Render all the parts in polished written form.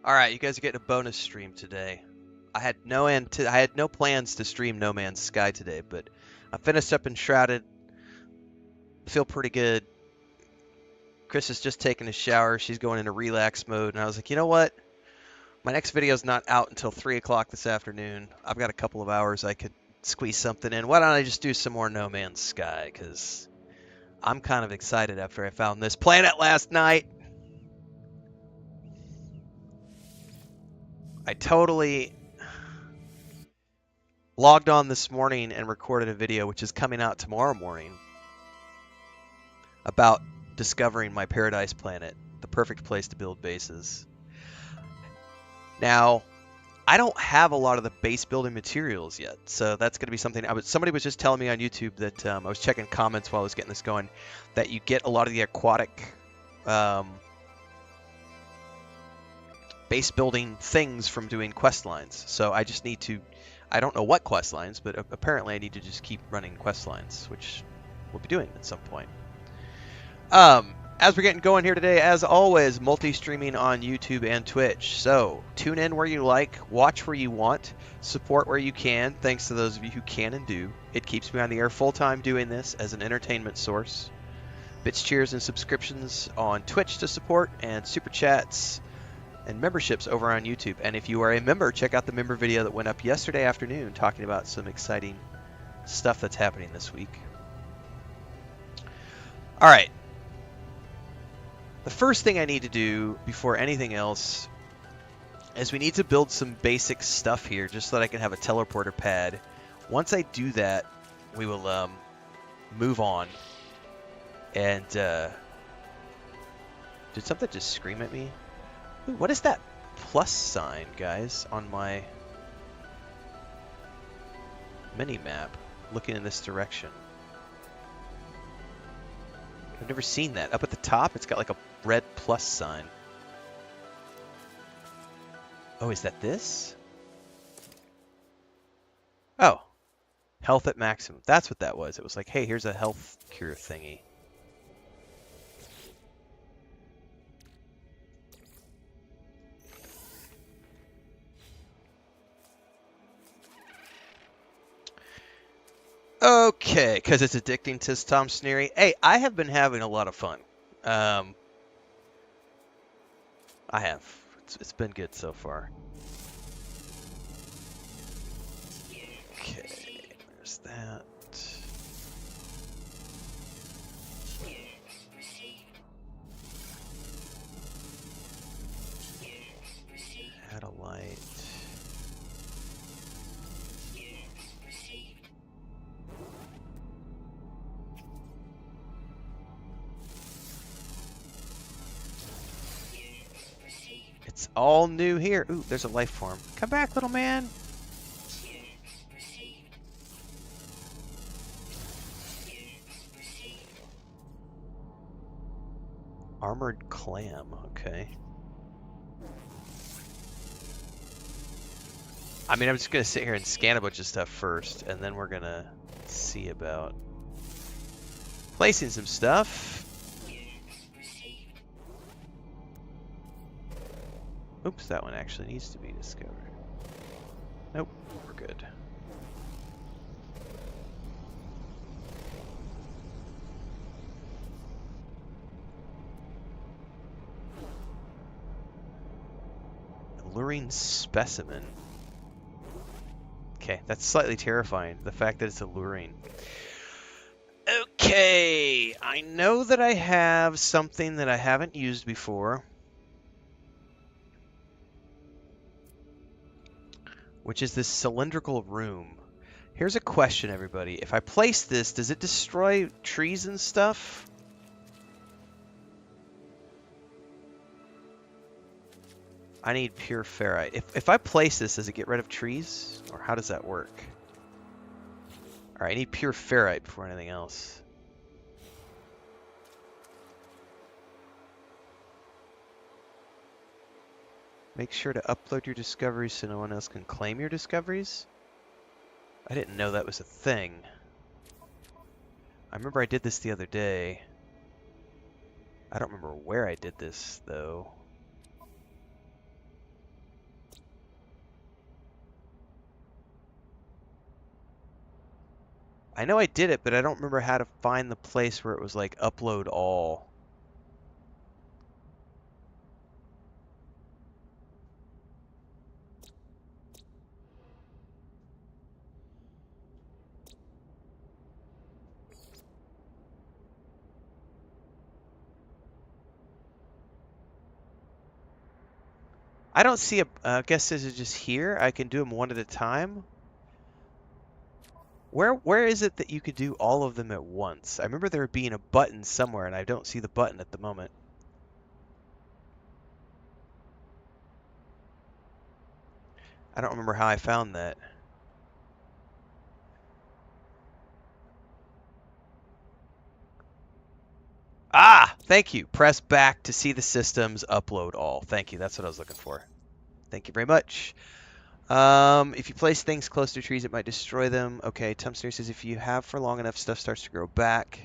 All right, you guys are getting a bonus stream today. I had no plans to stream No Man's Sky today, but I finished up Enshrouded. Feel pretty good. Chris is just taking a shower. She's going into relax mode, and I was like, you know what? My next video is not out until 3 o'clock this afternoon. I've got a couple of hours I could squeeze something in. Why don't I just do some more No Man's Sky? Because I'm kind of excited after I found this planet last night. I totally logged on this morning and recorded a video, which is coming out tomorrow morning, about discovering my paradise planet, the perfect place to build bases. Now, I don't have a lot of the base building materials yet, so that's going to be something. Somebody was just telling me on YouTube that I was checking comments while I was getting this going, that you get a lot of the aquatic base building things from doing quest lines. So I just need to, I don't know what quest lines, but apparently I need to just keep running quest lines, which we'll be doing at some point. As we're getting going here today, as always, multi-streaming on YouTube and Twitch. So tune in where you like, watch where you want, support where you can. Thanks to those of you who can and do. It keeps me on the air full-time doing this as an entertainment source. Bits, cheers, and subscriptions on Twitch to support, and super chats and memberships over on YouTube. And if you are a member, check out the member video that went up yesterday afternoon talking about some exciting stuff that's happening this week. All right. The first thing I need to do before anything else is we need to build some basic stuff here just so that I can have a teleporter pad. Once I do that, we will move on. And did something just scream at me? Ooh, what is that plus sign, guys, on my mini-map looking in this direction? I've never seen that. Up at the top, it's got like a red plus sign. Oh, is that this? Oh, health at maximum. That's what that was. It was like, hey, here's a health cure thingy. Okay, because it's addicting, says Tom Sneery. Hey, I have been having a lot of fun. I have. It's been good so far. Okay, there's that. Add a light. It's all new here. Ooh, there's a life form. Come back, little man. Armored clam, okay. I mean, I'm just gonna sit here and scan a bunch of stuff first, and then we're gonna see about placing some stuff. Oops, that one actually needs to be discovered. Nope, we're good. Alluring specimen. Okay, that's slightly terrifying, the fact that it's alluring. Okay, I know that I have something that I haven't used before, which is this cylindrical room. Here's a question, everybody. If I place this, does it destroy trees and stuff? I need pure ferrite. If I place this, does it get rid of trees? Or how does that work? Alright, I need pure ferrite before anything else. Make sure to upload your discoveries so no one else can claim your discoveries? I didn't know that was a thing. I remember I did this the other day. I don't remember where I did this, though. I know I did it, but I don't remember how to find the place where it was like upload all. I don't see a, I guess this is just here. I can do them one at a time. Where is it that you could do all of them at once? I remember there being a button somewhere, and I don't see the button at the moment. I don't remember how I found that. Ah, thank you. Press back to see the systems, upload all. Thank you. That's what I was looking for. Thank you very much. If you place things close to trees, it might destroy them. Okay, Tumsner says if you have for long enough, stuff starts to grow back.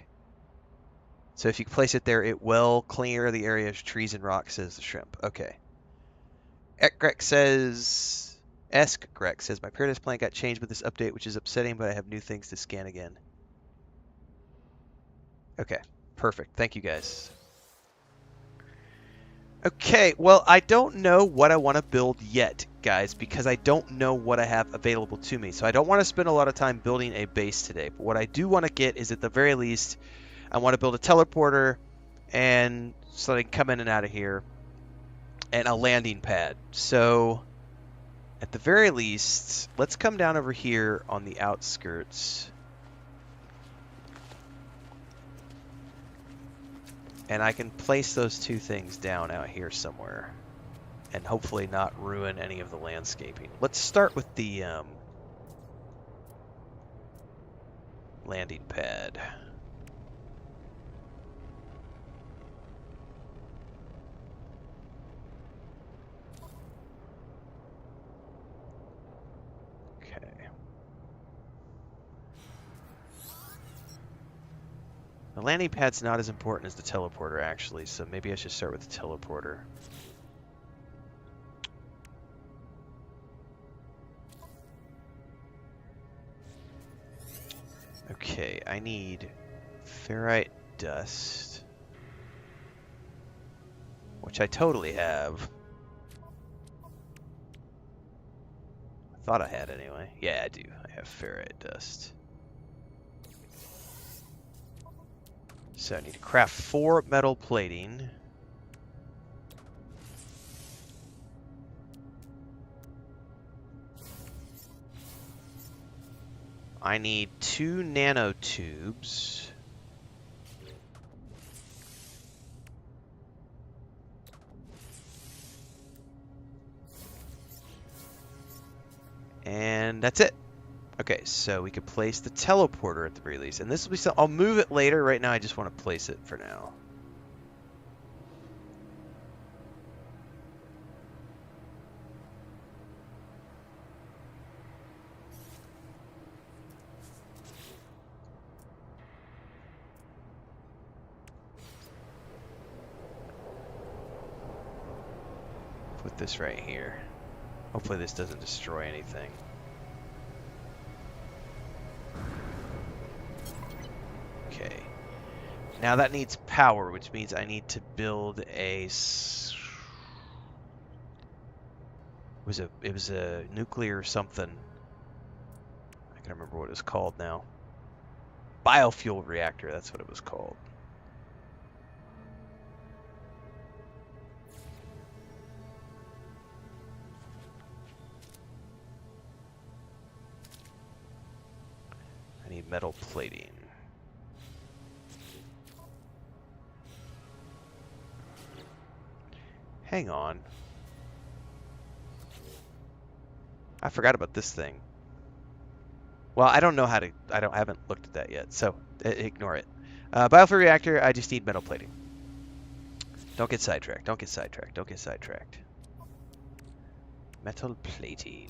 So if you place it there, it will clear the area of trees and rocks, says the shrimp. Okay. Greg says, Greg says, my Paradise plan got changed with this update, which is upsetting, but I have new things to scan again. Okay, perfect. Thank you, guys. Okay, well, I don't know what I want to build yet, guys, because I don't know what I have available to me. So I don't want to spend a lot of time building a base today. But what I do want to get is, at the very least, I want to build a teleporter, and so I can come in and out of here, and a landing pad. So at the very least, let's come down over here on the outskirts. And I can place those two things down out here somewhere, and hopefully not ruin any of the landscaping. Let's start with the landing pad. The landing pad's not as important as the teleporter, actually, so maybe I should start with the teleporter. Okay, I need ferrite dust, which I totally have. I thought I had anyway. Yeah, I do. I have ferrite dust. So I need to craft 4 metal plating. I need 2 nanotubes. And that's it. Okay, so we could place the teleporter at the very least. And this will be some, I'll move it later. Right now, I just want to place it for now. Put this right here. Hopefully this doesn't destroy anything. Okay. Now that needs power, which means I need to build a... It was a nuclear something. I can't remember what it was called now. Biofuel reactor, that's what it was called. I need metal plating. Hang on. I forgot about this thing. Well, I don't know how to... I haven't looked at that yet, so ignore it. Biofuel reactor, I just need metal plating. Don't get sidetracked. Don't get sidetracked. Don't get sidetracked. Metal plating.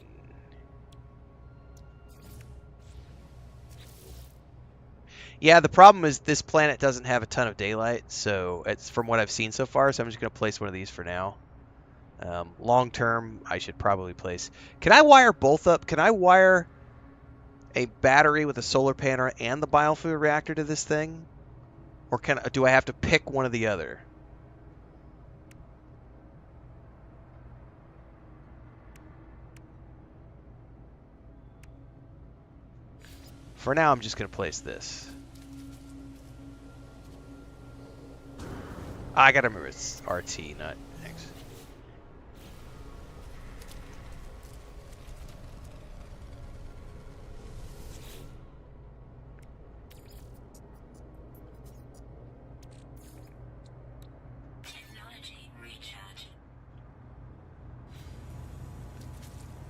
Yeah, the problem is this planet doesn't have a ton of daylight, so it's from what I've seen so far, so I'm just going to place one of these for now. Long term, I should probably place... Can I wire both up? Can I wire a battery with a solar panel and the biofuel reactor to this thing? Or do I have to pick one or the other? For now, I'm just going to place this. I got to remember it's RT, not X.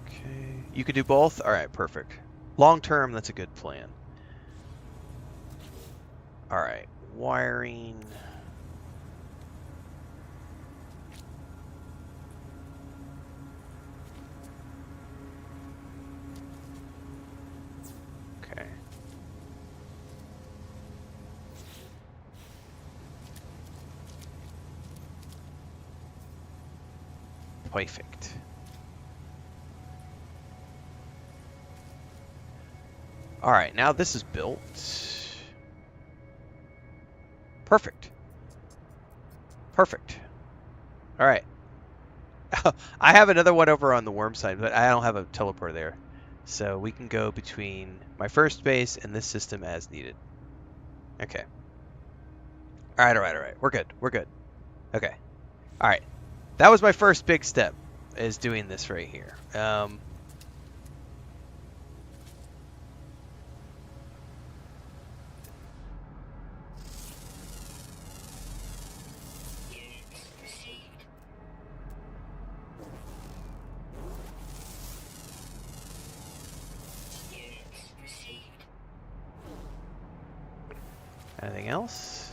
Okay. You could do both? All right, perfect. Long term, that's a good plan. All right, wiring. Okay. Perfect. All right, now this is built. Perfect. Perfect. All right. I have another one over on the worm side, but I don't have a teleporter there. So we can go between my first base and this system as needed. Okay. All right, all right, all right. We're good. We're good. Okay. All right. That was my first big step, is doing this right here. Anything else?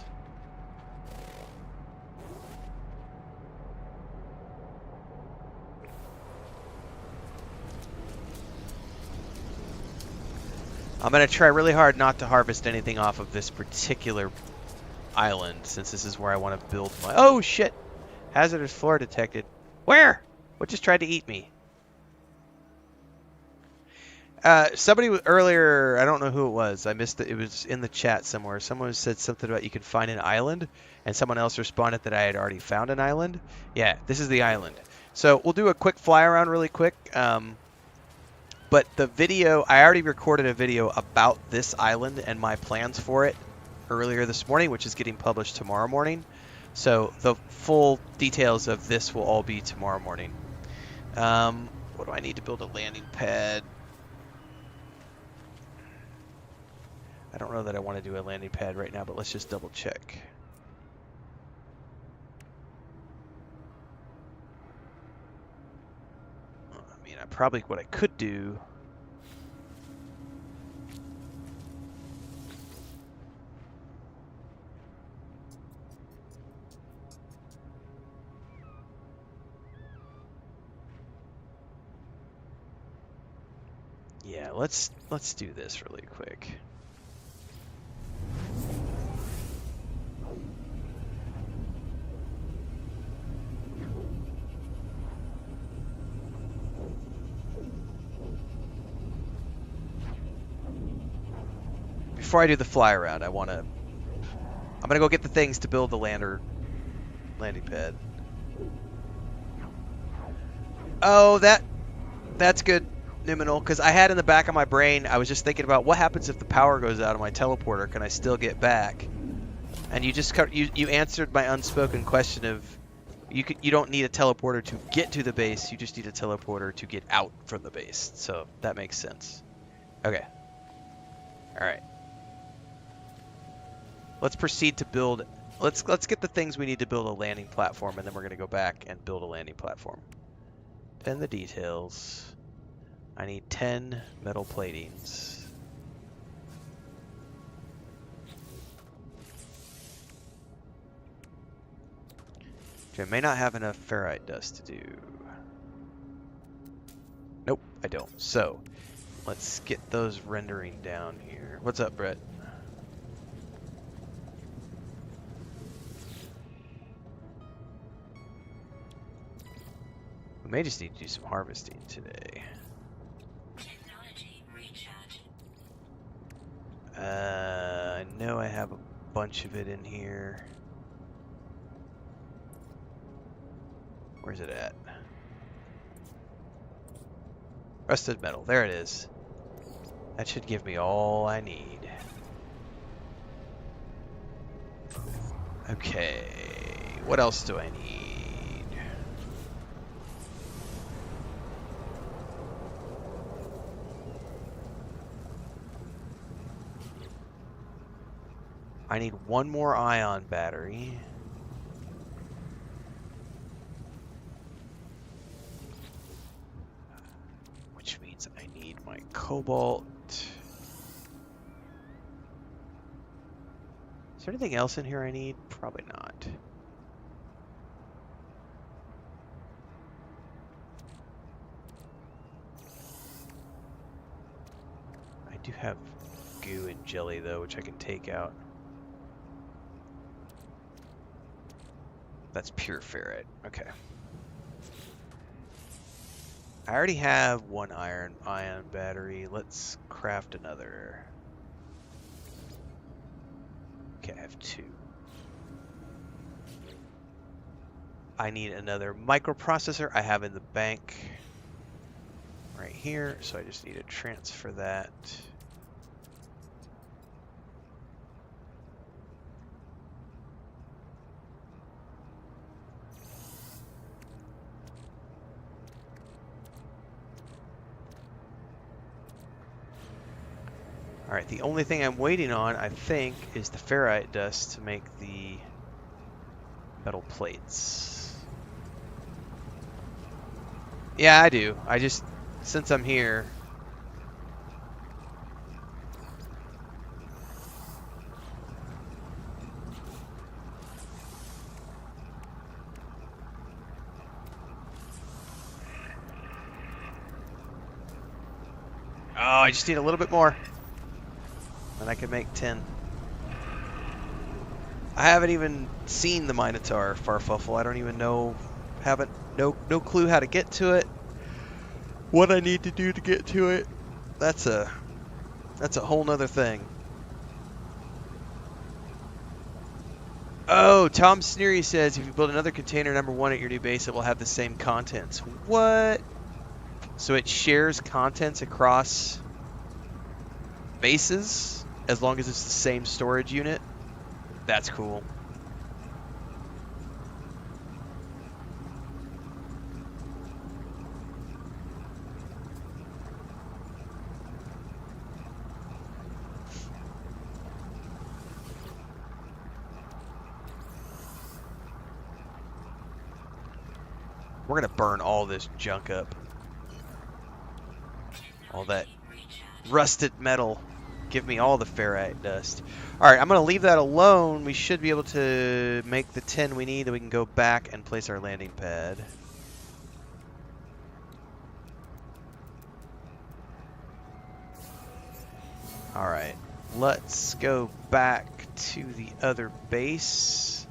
I'm going to try really hard not to harvest anything off of this particular island, since this is where I want to build my... Oh, shit! Hazardous floor detected. Where? What just tried to eat me? Somebody earlier, I don't know who it was. I missed it. It was in the chat somewhere. Someone said something about you can find an island, and someone else responded that I had already found an island. Yeah, this is the island. So we'll do a quick fly around really quick. But the video, I already recorded a video about this island and my plans for it earlier this morning, which is getting published tomorrow morning. So the full details of this will all be tomorrow morning. What do I need to build a landing pad? I don't know that I want to do a landing pad right now, but let's just double check. I mean, probably what I could do. Yeah, let's do this really quick. Before I do the fly around, I'm gonna go get the things to build the landing pad. Oh, that's good, Numinal, because I had in the back of my brain, I was just thinking about what happens if the power goes out of my teleporter. Can I still get back? And you answered my unspoken question of you don't need a teleporter to get to the base, you just need a teleporter to get out from the base. So that makes sense. Okay. All right. Let's proceed to build. Let's get the things we need to build a landing platform, and then we're going to go back and build a landing platform. Then the details. I need 10 metal platings. Okay, I may not have enough ferrite dust to do. Nope, I don't. So, let's get those rendering down here. What's up, Brett? We may just need to do some harvesting today. Technology recharge. I know I have a bunch of it in here. Where's it at? Rusted metal. There it is. That should give me all I need. Okay. What else do I need? I need one more ion battery. Which means I need my cobalt. Is there anything else in here I need? Probably not. I do have goo and jelly though, which I can take out. That's pure ferrite. Okay. I already have one ion battery. Let's craft another. Okay, I have two. I need another microprocessor. I have in the bank right here, so I just need to transfer that. Alright, the only thing I'm waiting on, I think, is the ferrite dust to make the metal plates. Yeah, I do. I just, since I'm here... Oh, I just need a little bit more. And I can make 10. I haven't even seen the Minotaur Farfuffle. I don't even know, no clue how to get to it. What I need to do to get to it. That's a whole nother thing. Oh, Tom Sneery says if you build another container number 1 at your new base, it will have the same contents. What? So it shares contents across bases as long as it's the same storage unit? That's cool. We're gonna burn all this junk up. All that rusted metal. Give me all the ferrite dust. Alright, I'm going to leave that alone. We should be able to make the 10 we need, then we can go back and place our landing pad. Alright, let's go back to the other base.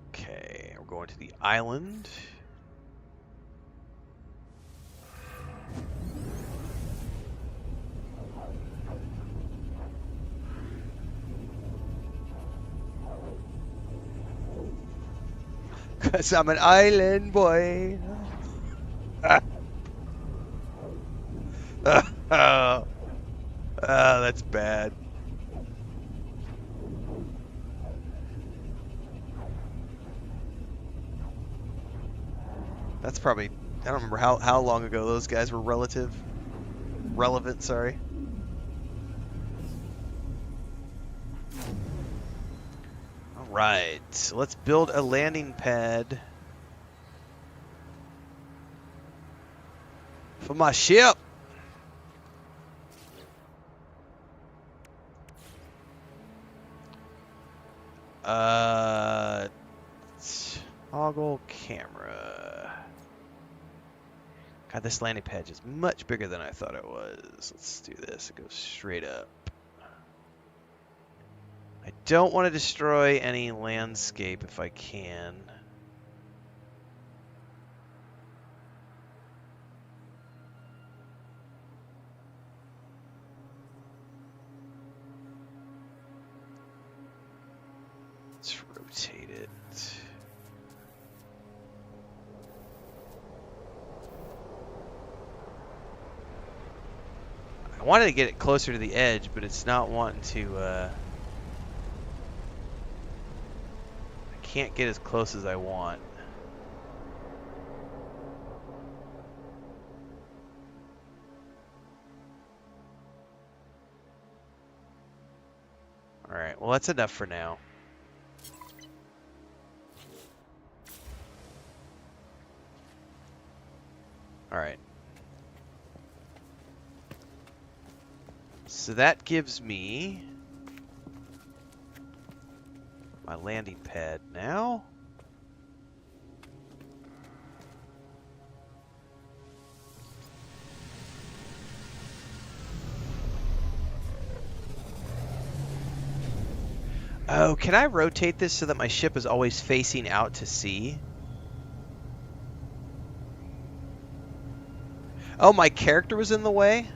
Okay, we're going to the island. Cause I'm an island boy. Oh, that's bad. That's probably, I don't remember how long ago those guys were relevant, sorry. Alright, so let's build a landing pad for my ship. Toggle camera. God, this landing pad is much bigger than I thought it was. Let's do this. It goes straight up. I don't want to destroy any landscape if I can. Let's rotate it. I wanted to get it closer to the edge, but it's not wanting to, I can't get as close as I want. Alright, well that's enough for now. Alright. So that gives me my landing pad now. Oh, can I rotate this so that my ship is always facing out to sea? Oh, my character was in the way?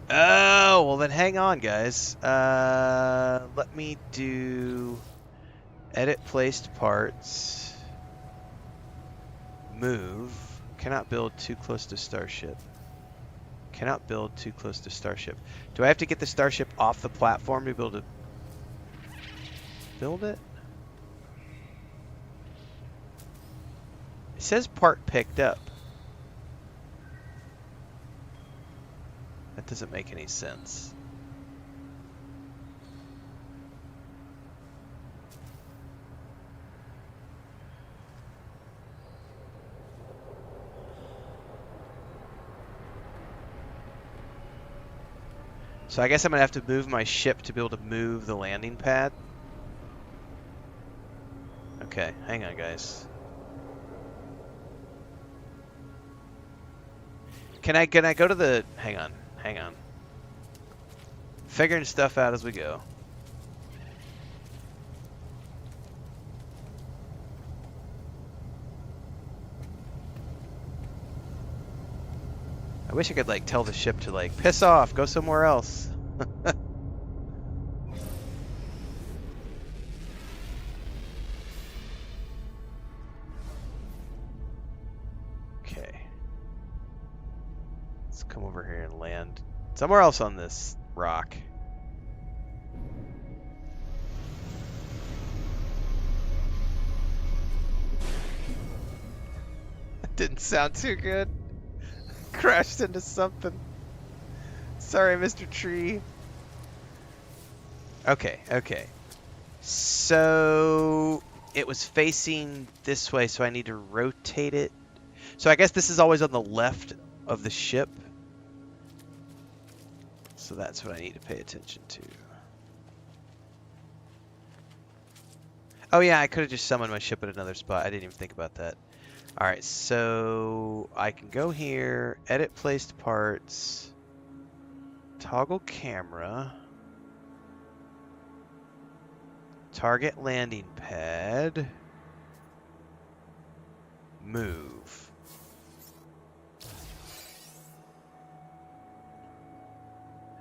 Oh, well then hang on, guys. Let me do edit placed parts. Move. Cannot build too close to starship. Cannot build too close to starship. Do I have to get the starship off the platform to be able to build it? It says part picked up. That doesn't make any sense. So I guess I'm gonna have to move my ship to be able to move the landing pad. Okay, hang on, guys. Can I go to the... Hang on. Figuring stuff out as we go. I wish I could, like, tell the ship to, like, piss off, go somewhere else. Okay. Let's come over here and land somewhere else on this rock. That didn't sound too good. Crashed into something. Sorry, Mr. Tree. Okay. So it was facing this way, so I need to rotate it. So I guess this is always on the left of the ship. So that's what I need to pay attention to. Oh yeah, I could have just summoned my ship at another spot. I didn't even think about that. Alright, so I can go here, edit placed parts, toggle camera, target landing pad, move.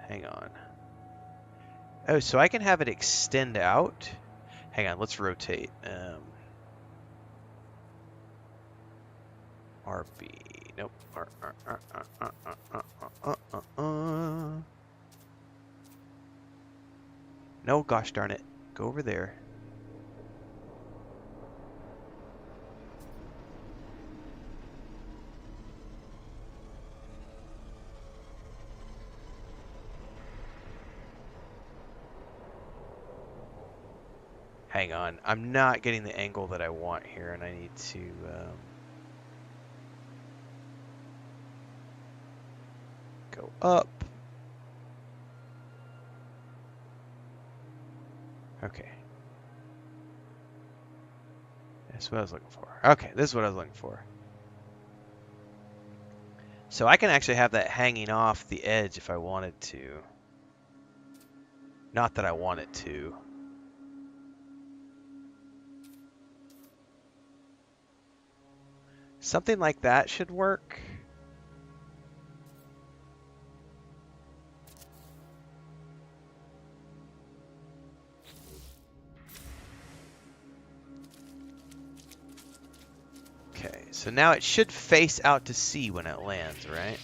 Hang on. Oh, so I can have it extend out? Hang on, let's rotate. RB. Nope. No, gosh darn it. Go over there. Hang on. I'm not getting the angle that I want here, and I need to... go up. Okay. That's what I was looking for. Okay, this is what I was looking for. So I can actually have that hanging off the edge if I wanted to. Not that I want it to. Something like that should work. So now it should face out to sea when it lands, right?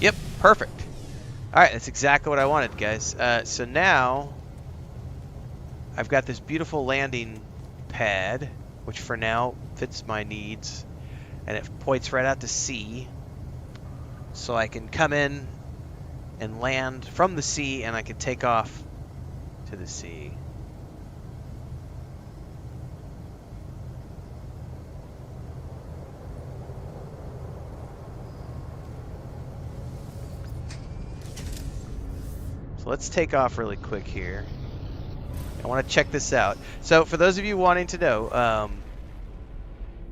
Yep, perfect. All right, that's exactly what I wanted, guys. So now I've got this beautiful landing pad, which for now fits my needs, and it points right out to sea. So I can come in and land from the sea, and I can take off to the sea. So let's take off really quick here. I want to check this out. So for those of you wanting to know,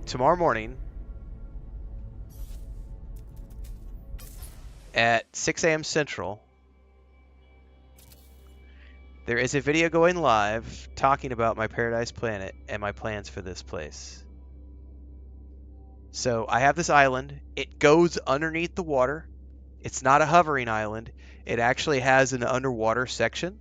tomorrow morning at 6 a.m. Central, there is a video going live talking about my Paradise Planet and my plans for this place. So I have this island. It goes underneath the water. It's not a hovering island. It actually has an underwater section.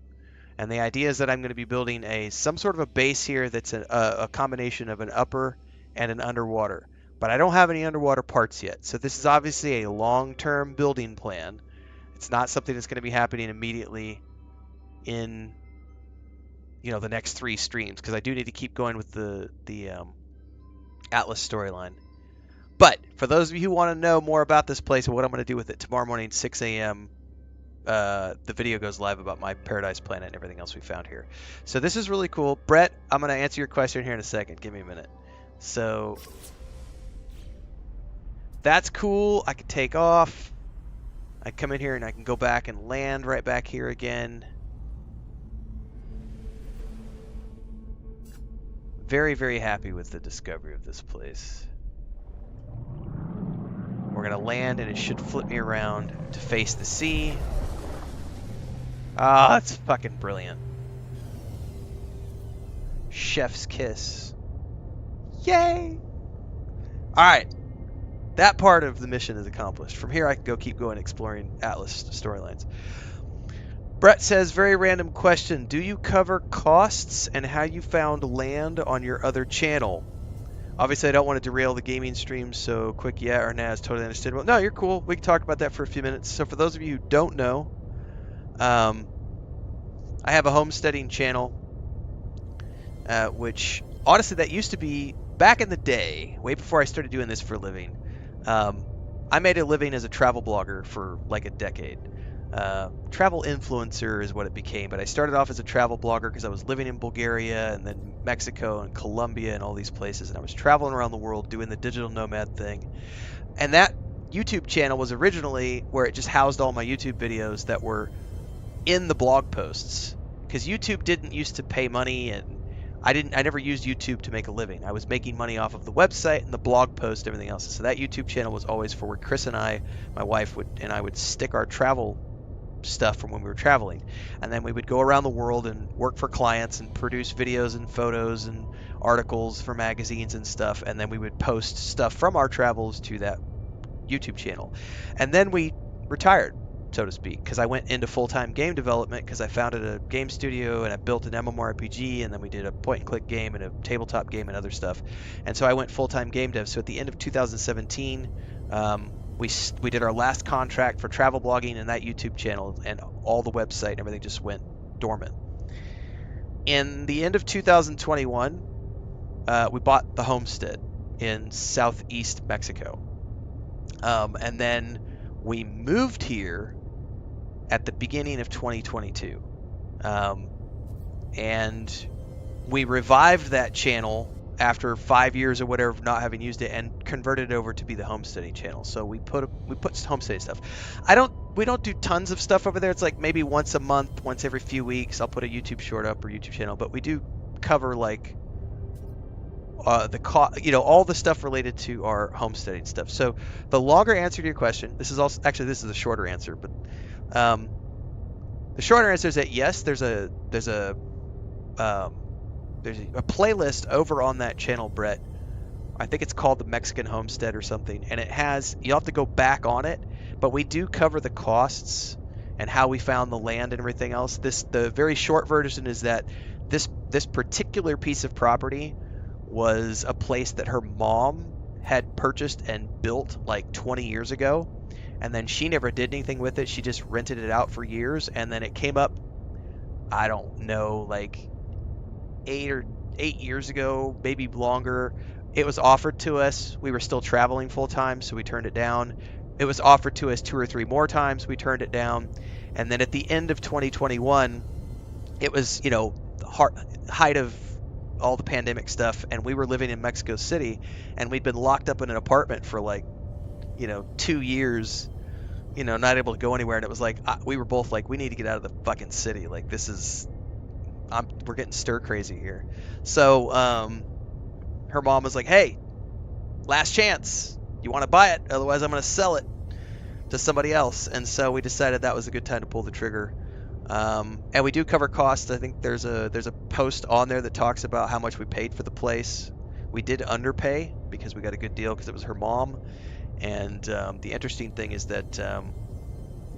And the idea is that I'm going to be building some sort of a base here that's a combination of an upper and an underwater. But I don't have any underwater parts yet. So this is obviously a long-term building plan. It's not something that's going to be happening immediately in, the next 3 streams, because I do need to keep going with the Atlas storyline. But for those of you who want to know more about this place and what I'm going to do with it, tomorrow morning, 6 a.m., the video goes live about my Paradise Planet and everything else we found here. So this is really cool. Brett, I'm going to answer your question here in a second. Give me a minute. So that's cool. I can take off. I come in here and I can go back and land right back here again. Very, very happy with the discovery of this place. We're going to land and it should flip me around to face the sea. Ah, that's fucking brilliant. Chef's kiss. Yay! Alright. That part of the mission is accomplished. From here I can keep going exploring Atlas storylines. Brett says, very random question. Do you cover costs and how you found land on your other channel? Obviously, I don't want to derail the gaming stream, so quick yeah or nah is totally understandable. No, you're cool. We can talk about that for a few minutes. So for those of you who don't know, I have a homesteading channel, which honestly, that used to be back in the day, way before I started doing this for a living. I made a living as a travel blogger for like a decade. Travel influencer is what it became, but I started off as a travel blogger because I was living in Bulgaria and then Mexico and Colombia and all these places, and I was traveling around the world doing the digital nomad thing. And that YouTube channel was originally where it just housed all my YouTube videos that were in the blog posts, because YouTube didn't used to pay money, and I never used YouTube to make a living. I was making money off of the website and the blog post, everything else. So that YouTube channel was always for where Chris and I, my wife would stick our travel stuff from when we were traveling, and then we would go around the world and work for clients and produce videos and photos and articles for magazines and stuff, and then we would post stuff from our travels to that YouTube channel. And then we retired, so to speak, because I went into full-time game development because I founded a game studio and I built an MMORPG, and then we did a point-and-click game and a tabletop game and other stuff. And so I went full-time game dev. So at the end of 2017, we did our last contract for travel blogging in that YouTube channel, and all the website and everything just went dormant. In the end of 2021, we bought the homestead in southeast Mexico. And then we moved here at the beginning of 2022. And we revived that channel after 5 years or whatever of not having used it, and converted it over to be the homesteading channel. So we put homesteading stuff. We don't do tons of stuff over there. It's like maybe once a month, once every few weeks, I'll put a YouTube short up or YouTube channel. But we do cover like all the stuff related to our homesteading stuff. So the longer answer to your question, this is a shorter answer, but the shorter answer is that yes, there's a playlist over on that channel, Brett. I think it's called the Mexican Homestead or something, and you'll have to go back on it, but we do cover the costs and how we found the land and everything else. The very short version is that this particular piece of property was a place that her mom had purchased and built like 20 years ago, and then she never did anything with it. She just rented it out for years, and then it came up, I don't know, like 8 years ago, maybe longer. It was offered to us. We were still traveling full time, so we turned it down. It was offered to us 2 or 3 more times. We turned it down. And then at the end of 2021, it was, the height of all the pandemic stuff, and we were living in Mexico City, and we'd been locked up in an apartment for like, 2 years, not able to go anywhere. And it was like, we were both like, we need to get out of the fucking city. Like, we're getting stir crazy here. So, her mom was like, hey, last chance. You want to buy it? Otherwise, I'm going to sell it to somebody else. And so we decided that was a good time to pull the trigger. And we do cover costs. I think there's a post on there that talks about how much we paid for the place. We did underpay because we got a good deal because it was her mom. And the interesting thing is that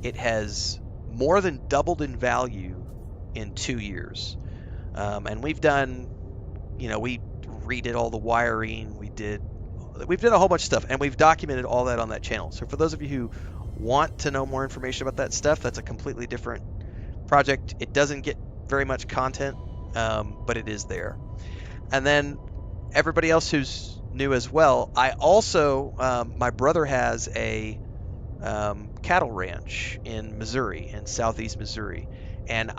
it has more than doubled in value in 2 years. And we've done, we redid all the wiring. We've done a whole bunch of stuff, and we've documented all that on that channel. So for those of you who want to know more information about that stuff, that's a completely different project. It doesn't get very much content, but it is there. And then everybody else who's new as well, I also, my brother has a cattle ranch in Missouri, in southeast Missouri, and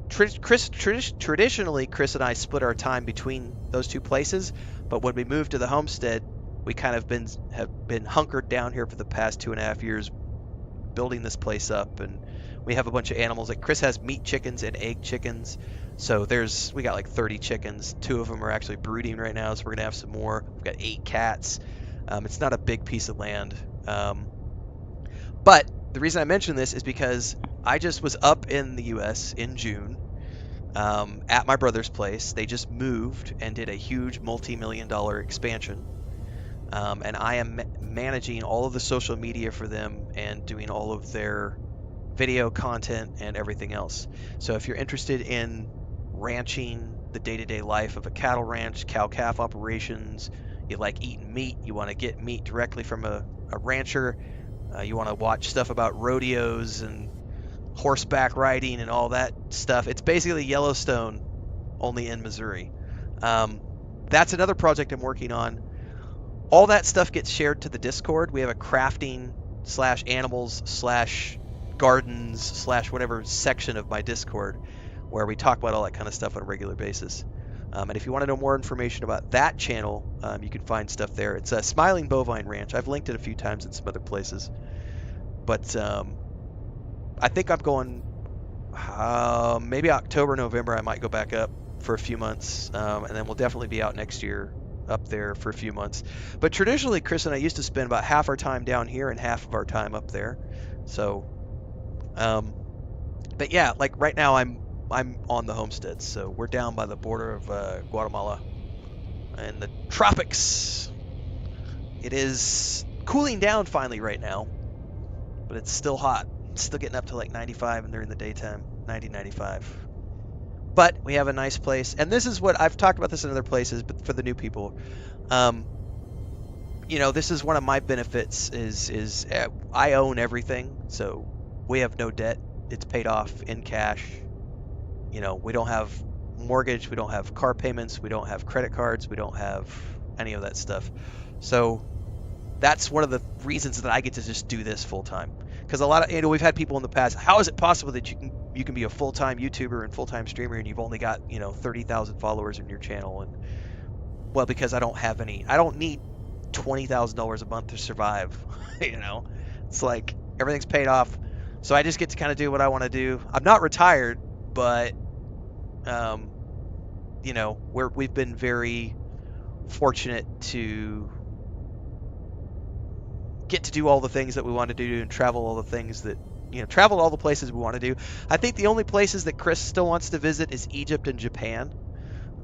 traditionally, Chris and I split our time between those two places, but when we moved to the homestead, we kind of have been hunkered down here for the past 2.5 years, building this place up, and we have a bunch of animals. Like Chris has meat chickens and egg chickens, so we got like 30 chickens. 2 of them are actually brooding right now, so we're gonna have some more. We've got 8 cats. It's not a big piece of land, but the reason I mention this is because I just was up in the U.S. in June at my brother's place. They just moved and did a huge multi-million-dollar expansion. And I am managing all of the social media for them and doing all of their video content and everything else. So if you're interested in ranching, the day-to-day life of a cattle ranch, cow-calf operations, you like eating meat, you want to get meat directly from a rancher, you want to watch stuff about rodeos and horseback riding and all that stuff. It's basically Yellowstone, only in Missouri. That's another project I'm working on. All that stuff gets shared to the Discord. We have a crafting / animals / gardens / whatever section of my Discord where we talk about all that kind of stuff on a regular basis. And if you want to know more information about that channel, you can find stuff there. It's a Smiling Bovine Ranch. I've linked it a few times in some other places. But I think I'm going, maybe October, November, I might go back up for a few months. And then we'll definitely be out next year up there for a few months. But traditionally, Chris and I used to spend about half our time down here and half of our time up there. So, but yeah, like right now I'm on the homestead. So we're down by the border of Guatemala and the tropics. It is cooling down finally right now, but it's still hot. It's still getting up to like 95 and during the daytime, 90, 95. But we have a nice place, and this is what I've talked about this in other places, but for the new people, this is one of my benefits is I own everything, so we have no debt. It's paid off in cash. We don't have mortgage, we don't have car payments, we don't have credit cards, we don't have any of that stuff. So that's one of the reasons that I get to just do this full time. Because a lot of, we've had people in the past, how is it possible that you can be a full-time YouTuber and full-time streamer and you've only got, 30,000 followers in your channel? And well, because I don't need $20,000 a month to survive. It's like everything's paid off. So I just get to kind of do what I want to do. I'm not retired, but we've been very fortunate to get to do all the things that we want to do and travel all the things that travel all the places we want to do. I think the only places that Chris still wants to visit is Egypt and Japan.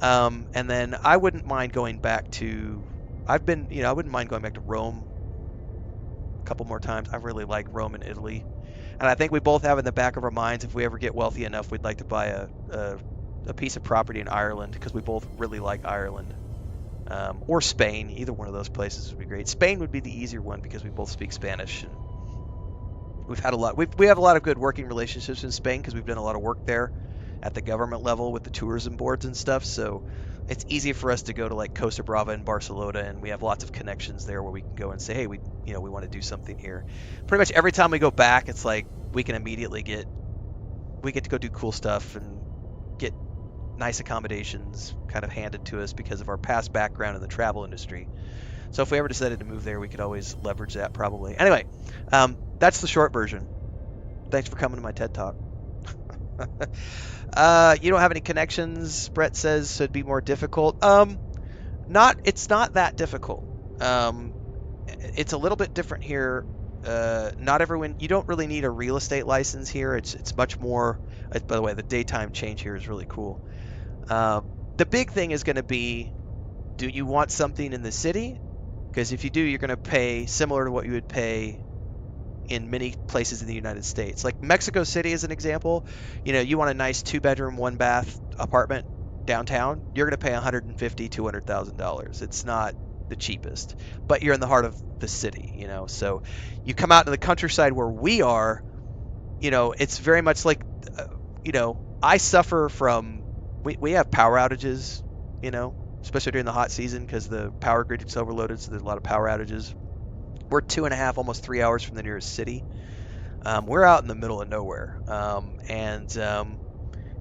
And then I wouldn't mind going back to I wouldn't mind going back to Rome a couple more times. I really like Rome and Italy. And I think we both have in the back of our minds, if we ever get wealthy enough, we'd like to buy a a piece of property in Ireland because we both really like Ireland. Or Spain, either one of those places would be great. Spain would be the easier one because we both speak Spanish, and we have a lot of good working relationships in Spain because we've done a lot of work there at the government level with the tourism boards and stuff. So it's easy for us to go to like Costa Brava in Barcelona, and we have lots of connections there where we can go and say, hey, we want to do something here. Pretty much every time we go back, it's like we can immediately get to go do cool stuff and get nice accommodations kind of handed to us because of our past background in the travel industry. So if we ever decided to move there, we could always leverage that probably. Anyway, that's the short version. Thanks for coming to my TED Talk. You don't have any connections, Brett says, so it'd be more difficult. It's not that difficult. It's a little bit different here. Not everyone, you don't really need a real estate license here. It's much more, by the way, the daytime change here is really cool. The big thing is going to be, do you want something in the city? Because if you do, you're going to pay similar to what you would pay in many places in the United States. Like Mexico City is an example. You want a nice 2-bedroom, 1-bath apartment downtown, you're going to pay $150,000, $200,000. It's not the cheapest, but you're in the heart of the city, So you come out to the countryside where we are, it's very much like, I suffer from, we have power outages, especially during the hot season because the power grid gets overloaded, so there's a lot of power outages. We're 2.5, almost 3 hours from the nearest city. We're out in the middle of nowhere, and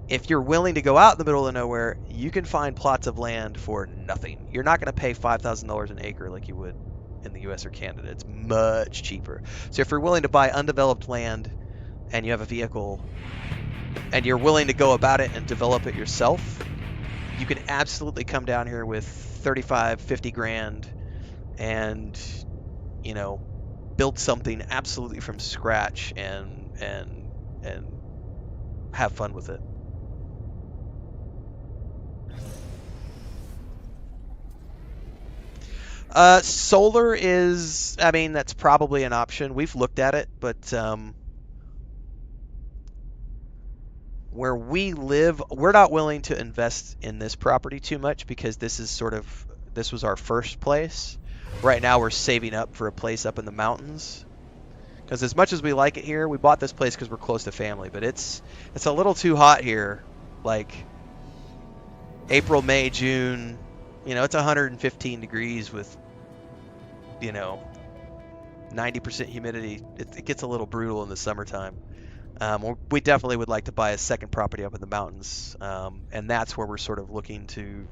if you're willing to go out in the middle of nowhere, you can find plots of land for nothing. You're not going to pay $5,000 an acre like you would in the U.S. or Canada. It's much cheaper. So if you're willing to buy undeveloped land and you have a vehicle and you're willing to go about it and develop it yourself, you can absolutely come down here with 35, 50 grand and, build something absolutely from scratch and have fun with it. Solar is, that's probably an option. We've looked at it, but where we live, we're not willing to invest in this property too much because this was our first place. Right now we're saving up for a place up in the mountains. Because as much as we like it here, we bought this place because we're close to family, but it's a little too hot here. Like April, May, June, it's 115 degrees with 90% humidity. It gets a little brutal in the summertime. We definitely would like to buy a second property up in the mountains, and that's where we're sort of looking to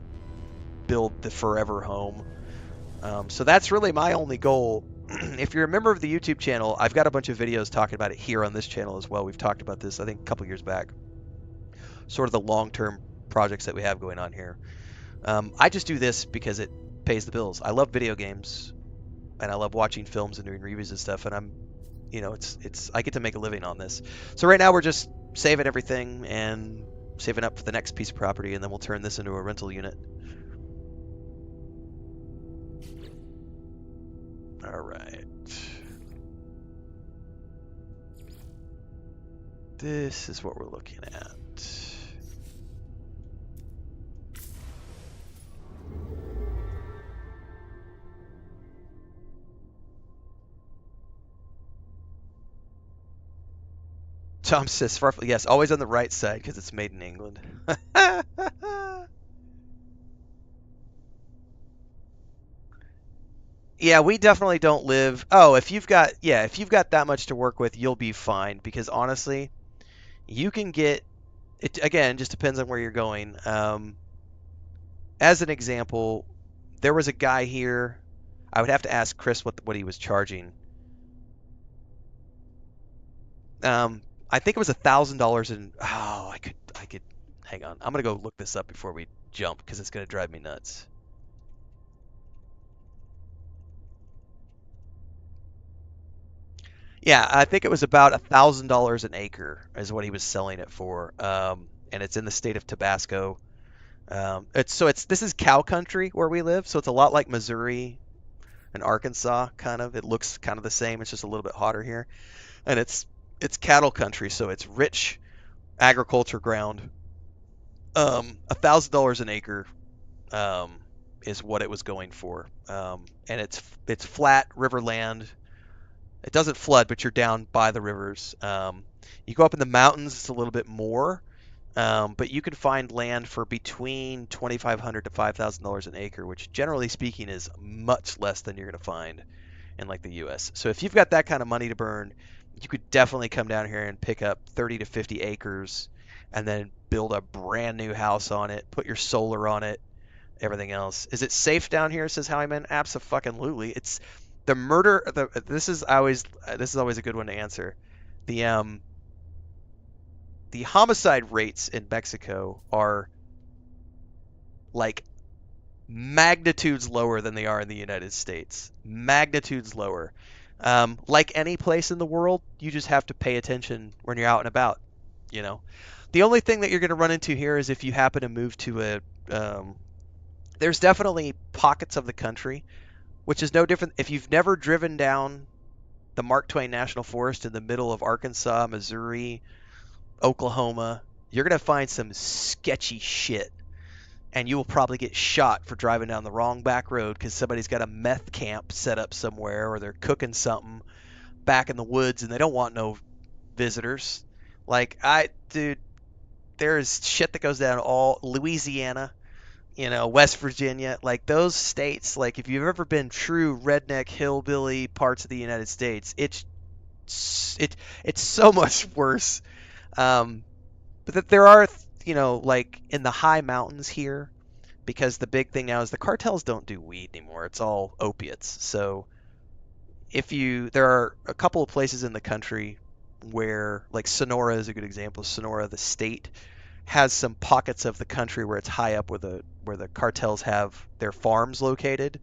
build the forever home. So that's really my only goal. If you're a member of the YouTube channel, I've got a bunch of videos talking about it here on this channel as well. We've talked about this, I think, a couple years back. Sort of the long-term projects that we have going on here. I just do this because it pays the bills. I love video games, and I love watching films and doing reviews and stuff, and I'm, I get to make a living on this. So right now we're just saving everything and saving up for the next piece of property, and then we'll turn this into a rental unit. All right. This is what we're looking at. Tom says, yes, always on the right side because it's made in England. Yeah, we definitely don't live. Oh, if you've got that much to work with, you'll be fine because honestly, you can get it again, just depends on where you're going. As an example, there was a guy here. I would have to ask Chris what he was charging. I think it was $1,000 in. Oh, I could. Hang on. I'm gonna go look this up before we jump because it's gonna drive me nuts. Yeah, I think it was about $1,000 an acre is what he was selling it for. And it's in the state of Tabasco. This is cow country where we live, so it's a lot like Missouri and Arkansas, kind of. It looks kind of the same. It's just a little bit hotter here, and it's cattle country, so it's rich agriculture ground. $1,000 an acre is what it was going for. And it's flat river land. It doesn't flood, but you're down by the rivers. You go up in the mountains, it's a little bit more. But you can find land for between $2,500 to $5,000 an acre, which generally speaking is much less than you're going to find in like the U.S. So if you've got that kind of money to burn, you could definitely come down here and pick up 30 to 50 acres and then build a brand new house on it, put your solar on it, everything else. Is it safe down here? Says Howieman. Abso-fucking-lutely. It's the murder. This is always a good one to answer. The the homicide rates in Mexico are like magnitudes lower than they are in the United States. Magnitudes lower. Like any place in the world, you just have to pay attention when you're out and about. You know, the only thing that you're going to run into here is if you happen to move to a. There's definitely pockets of the country, which is no different. If you've never driven down the Mark Twain National Forest in the middle of Arkansas, Missouri, Oklahoma, you're going to find some sketchy shit. And you will probably get shot for driving down the wrong back road because somebody's got a meth camp set up somewhere or they're cooking something back in the woods and they don't want no visitors. Like, dude, there's shit that goes down all Louisiana, West Virginia, like those states. Like, if you've ever been true redneck hillbilly parts of the United States, it's so much worse. But that there are, like in the high mountains here, because the big thing now is the cartels don't do weed anymore. It's all opiates. So there are a couple of places in the country where, like Sonora is a good example. Sonora, the state, has some pockets of the country where it's high up where the cartels have their farms located,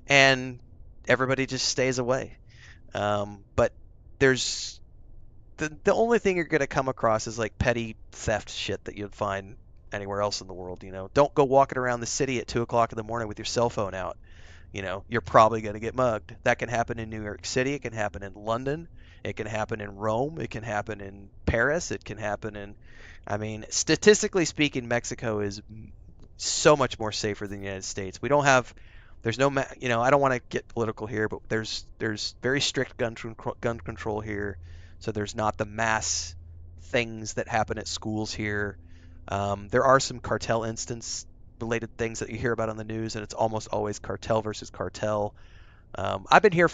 and everybody just stays away. But there's the only thing you're going to come across is like petty theft shit that you'd find anywhere else in the world. Don't go walking around the city at 2 o'clock in the morning with your cell phone out. You're probably going to get mugged. That can happen in New York City. It can happen in London. It can happen in Rome. It can happen in Paris. It can happen statistically speaking, Mexico is so much more safer than the United States. There's no, I don't want to get political here, but there's very strict gun control here. So there's not the mass things that happen at schools here. There are some cartel instance related things that you hear about on the news, and it's almost always cartel versus cartel. I've been here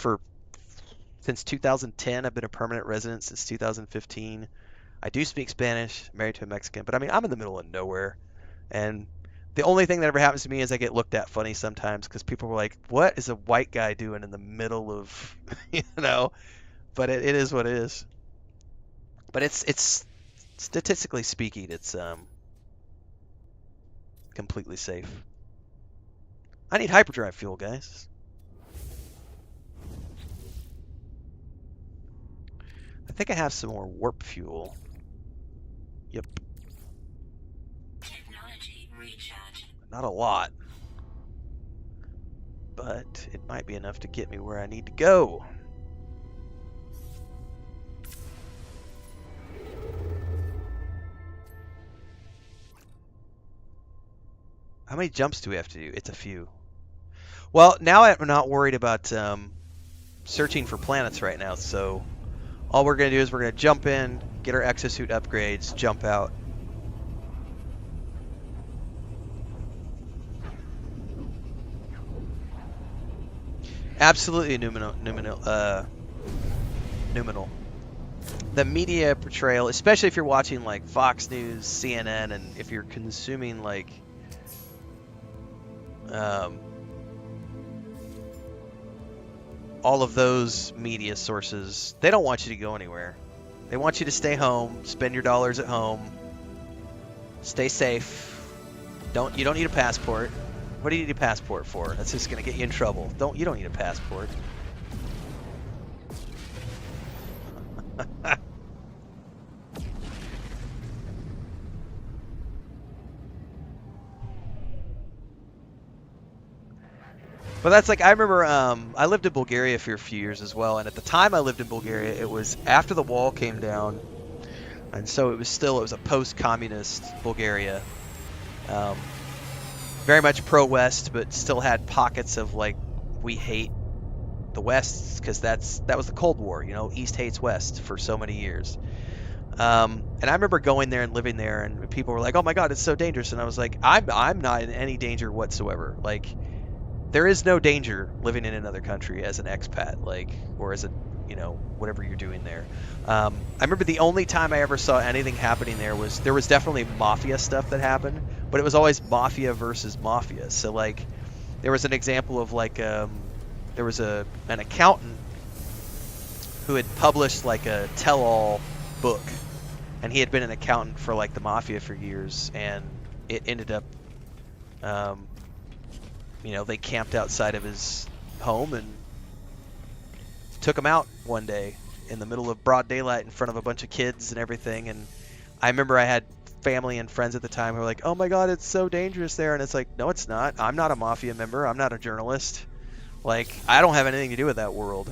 since 2010. I've been a permanent resident since 2015. I do speak Spanish, married to a Mexican, but I'm in the middle of nowhere. And the only thing that ever happens to me is I get looked at funny sometimes because people were like, what is a white guy doing in the middle of, but it is what it is. But it's statistically speaking, it's completely safe. I need hyperdrive fuel, guys. I think I have some more warp fuel. Yep. Technology recharge. Not a lot, but it might be enough to get me where I need to go. How many jumps do we have to do? It's a few. Well, now I'm not worried about searching for planets right now, so all we're going to do is we're going to jump in, get our exosuit upgrades, jump out. Absolutely numinal. The media portrayal, especially if you're watching like Fox News, CNN, and if you're consuming like all of those media sources, they don't want you to go anywhere. They want you to stay home, spend your dollars at home, stay safe. You don't need a passport. What do you need a passport for? That's just gonna get you in trouble. You don't need a passport. But that's like, I remember I lived in Bulgaria for a few years as well, and at the time I lived in Bulgaria, it was after the wall came down, and so it was a post-communist Bulgaria. Um, very much pro-West, but still had pockets of like, we hate the West because that was the Cold War. East hates West for so many years. And I remember going there and living there, and people were like, "Oh my God, it's so dangerous," and I was like, "I'm not in any danger whatsoever. Like, there is no danger living in another country as an expat, like, or as a, whatever you're doing there." I remember the only time I ever saw anything happening there was definitely mafia stuff that happened, but it was always mafia versus mafia. So like, there was an example of like, there was an accountant who had published like a tell-all book, and he had been an accountant for like the mafia for years, and it ended up, they camped outside of his home and took him out one day in the middle of broad daylight in front of a bunch of kids and everything. And I remember I had family and friends at the time who were like, "Oh my God, it's so dangerous there." And it's like, no, it's not. I'm not a mafia member. I'm not a journalist. Like, I don't have anything to do with that world.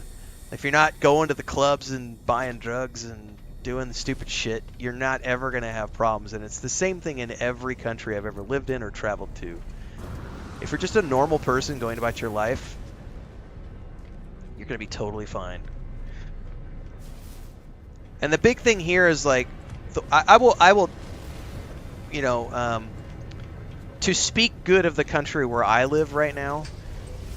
If you're not going to the clubs and buying drugs and doing the stupid shit, you're not ever going to have problems. And it's the same thing in every country I've ever lived in or traveled to. If you're just a normal person going about your life, you're going to be totally fine. And the big thing here is like, I will, to speak good of the country where I live right now,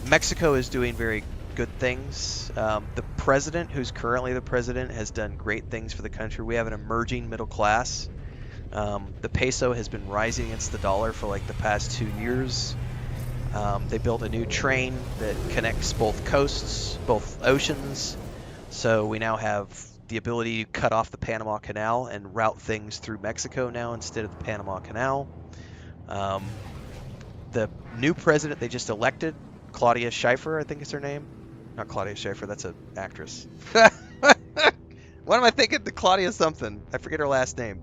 Mexico is doing very good things. The president, who's currently the president, has done great things for the country. We have an emerging middle class. The peso has been rising against the dollar for like the past 2 years. They built a new train that connects both coasts, both oceans. So we now have the ability to cut off the Panama Canal and route things through Mexico now instead of the Panama Canal. The new president they just elected, Claudia Schiffer, I think is her name. Not Claudia Schiffer, that's an actress. What am I thinking? Claudia something. I forget her last name.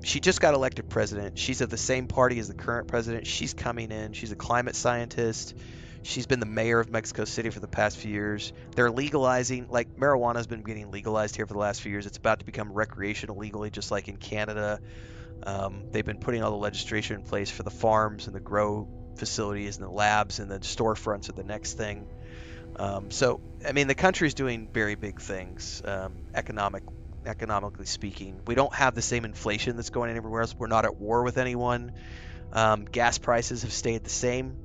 She just got elected president. She's of the same party as the current president. She's coming in. She's a climate scientist. She's been the mayor of Mexico City for the past few years. They're legalizing, like, marijuana has been getting legalized here for the last few years. It's about to become recreational legally, just like in Canada. They've been putting all the legislation in place for the farms and the grow facilities and the labs, and the storefronts are the next thing. So, I mean, the country's doing very big things, economically speaking. We don't have the same inflation that's going on everywhere else. We're not at war with anyone. Gas prices have stayed the same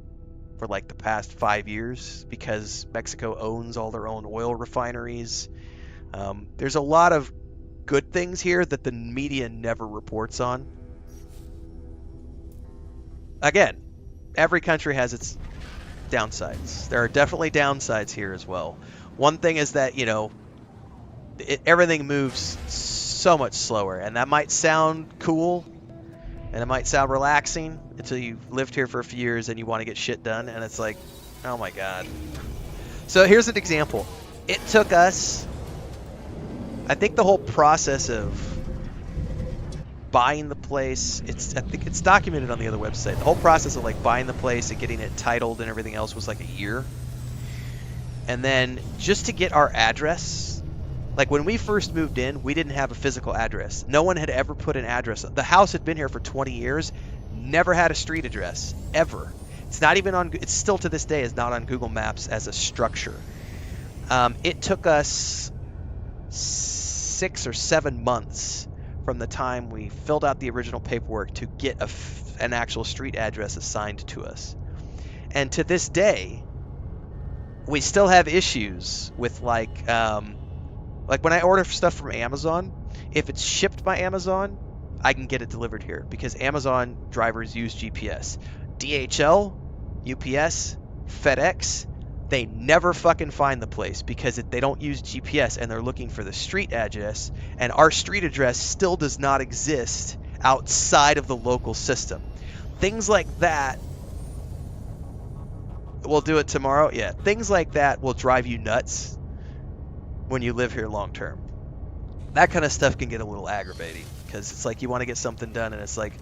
for like the past 5 years because Mexico owns all their own oil refineries. There's a lot of good things here that the media never reports on. Again, every country has its downsides. There are definitely downsides here as well. One thing is that, everything moves so much slower, and that might sound cool and it might sound relaxing until you've lived here for a few years and you want to get shit done, and it's like, oh my God. So here's an example. It took us, I think the whole process of buying the place, I think it's documented on the other website. The whole process of like buying the place and getting it titled and everything else was like a year. And then just to get our address, like when we first moved in, we didn't have a physical address. No one had ever put an address. The house had been here for 20 years, never had a street address, ever. It's not even on, it's still to this day is not on Google Maps as a structure. It took us 6 or 7 months from the time we filled out the original paperwork to get an actual street address assigned to us. And to this day, we still have issues with like when I order stuff from Amazon, if it's shipped by Amazon, I can get it delivered here because Amazon drivers use GPS. DHL, UPS, FedEx, they never fucking find the place because they don't use GPS and they're looking for the street address, and our street address still does not exist outside of the local system. Things like that, we'll do it tomorrow. Yeah, things like that will drive you nuts when you live here long term. That kind of stuff can get a little aggravating because it's like you want to get something done and it's like,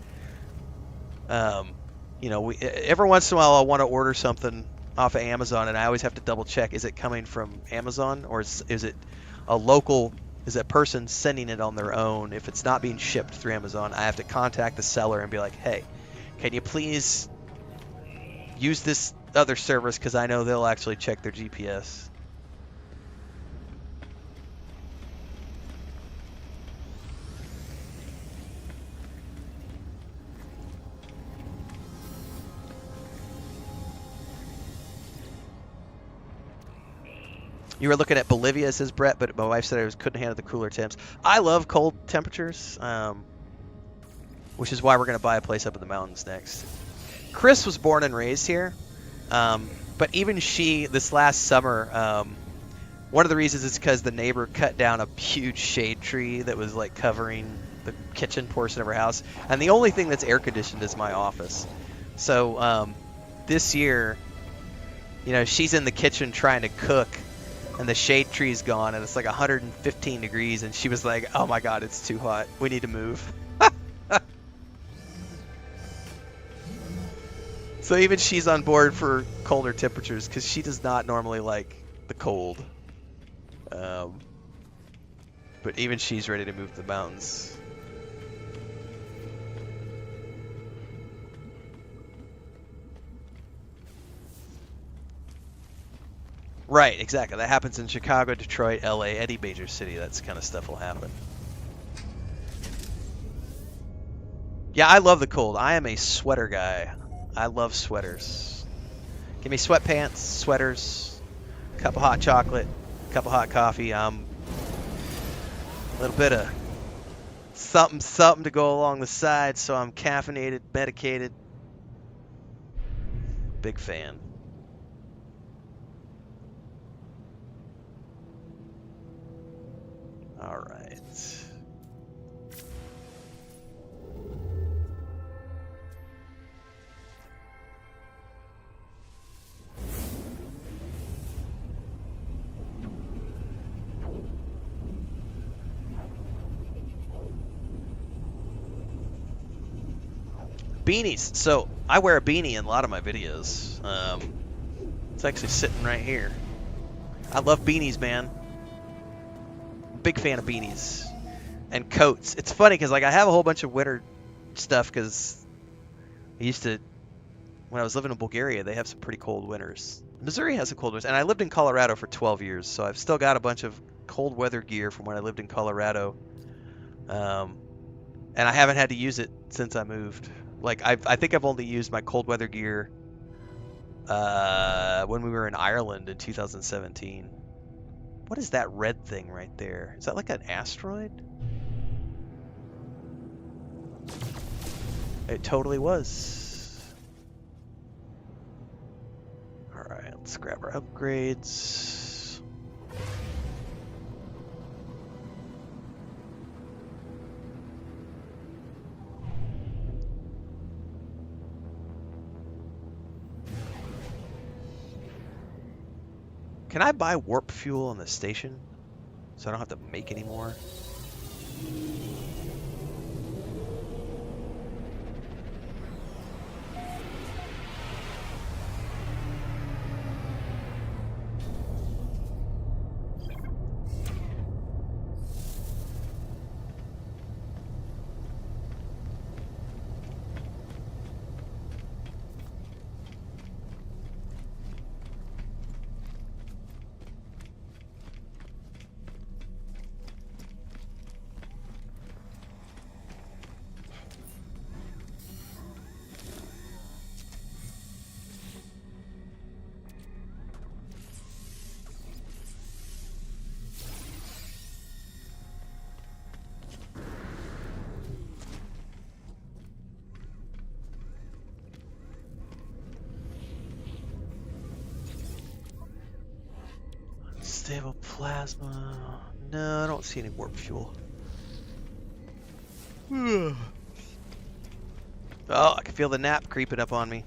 every once in a while I want to order something off of Amazon and I always have to double check, is it coming from Amazon or is it a local is that person sending it on their own. If it's not being shipped through Amazon, I have to contact the seller and be like, hey, can you please use this other service, because I know they'll actually check their GPS. You were looking at Bolivia, says Brett, but my wife said I couldn't handle the cooler temps. I love cold temperatures, which is why we're going to buy a place up in the mountains next. Chris was born and raised here, but even she, this last summer, one of the reasons is because the neighbor cut down a huge shade tree that was like covering the kitchen portion of her house, and the only thing that's air conditioned is my office. So this year, you know, she's in the kitchen trying to cook, and the shade tree's gone, and it's like 115 degrees, and she was like, oh my god, it's too hot, we need to move. So even she's on board for colder temperatures, because she does not normally like the cold. But even she's ready to move to the mountains. Right, exactly. That happens in Chicago, Detroit, LA, any major city. That kind of stuff will happen. Yeah, I love the cold. I am a sweater guy. I love sweaters. Give me sweatpants, sweaters, a cup of hot chocolate, a cup of hot coffee. A little bit of something to go along the side, so I'm caffeinated, medicated. Big fan. All right. Beanies. So I wear a beanie in a lot of my videos. It's actually sitting right here. I love beanies, man. Big fan of beanies and coats. It's funny because like I have a whole bunch of winter stuff because I used to, when I was living in Bulgaria, they have some pretty cold winters. Missouri has some cold winters, and I lived in Colorado for 12 years, so I've still got a bunch of cold weather gear from when I lived in Colorado. And I haven't had to use it since I moved. Like I think I've only used my cold weather gear when we were in Ireland in 2017. What is that red thing right there? Is that like an asteroid? It totally was. Alright, let's grab our upgrades. Can I buy warp fuel on the station so I don't have to make any more? Stable plasma. No, I don't see any warp fuel. Oh, I can feel the nap creeping up on me.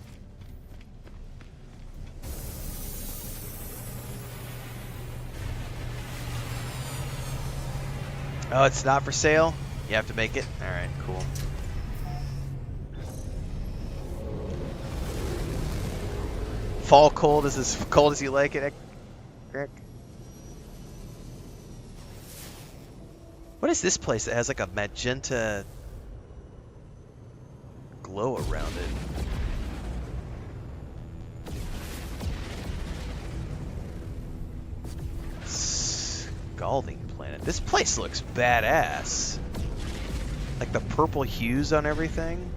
Oh, it's not for sale? You have to make it? Alright, cool. Fall cold is as cold as you like it, Rick? What is this place that has like a magenta glow around it? Scalding Planet. This place looks badass. Like the purple hues on everything.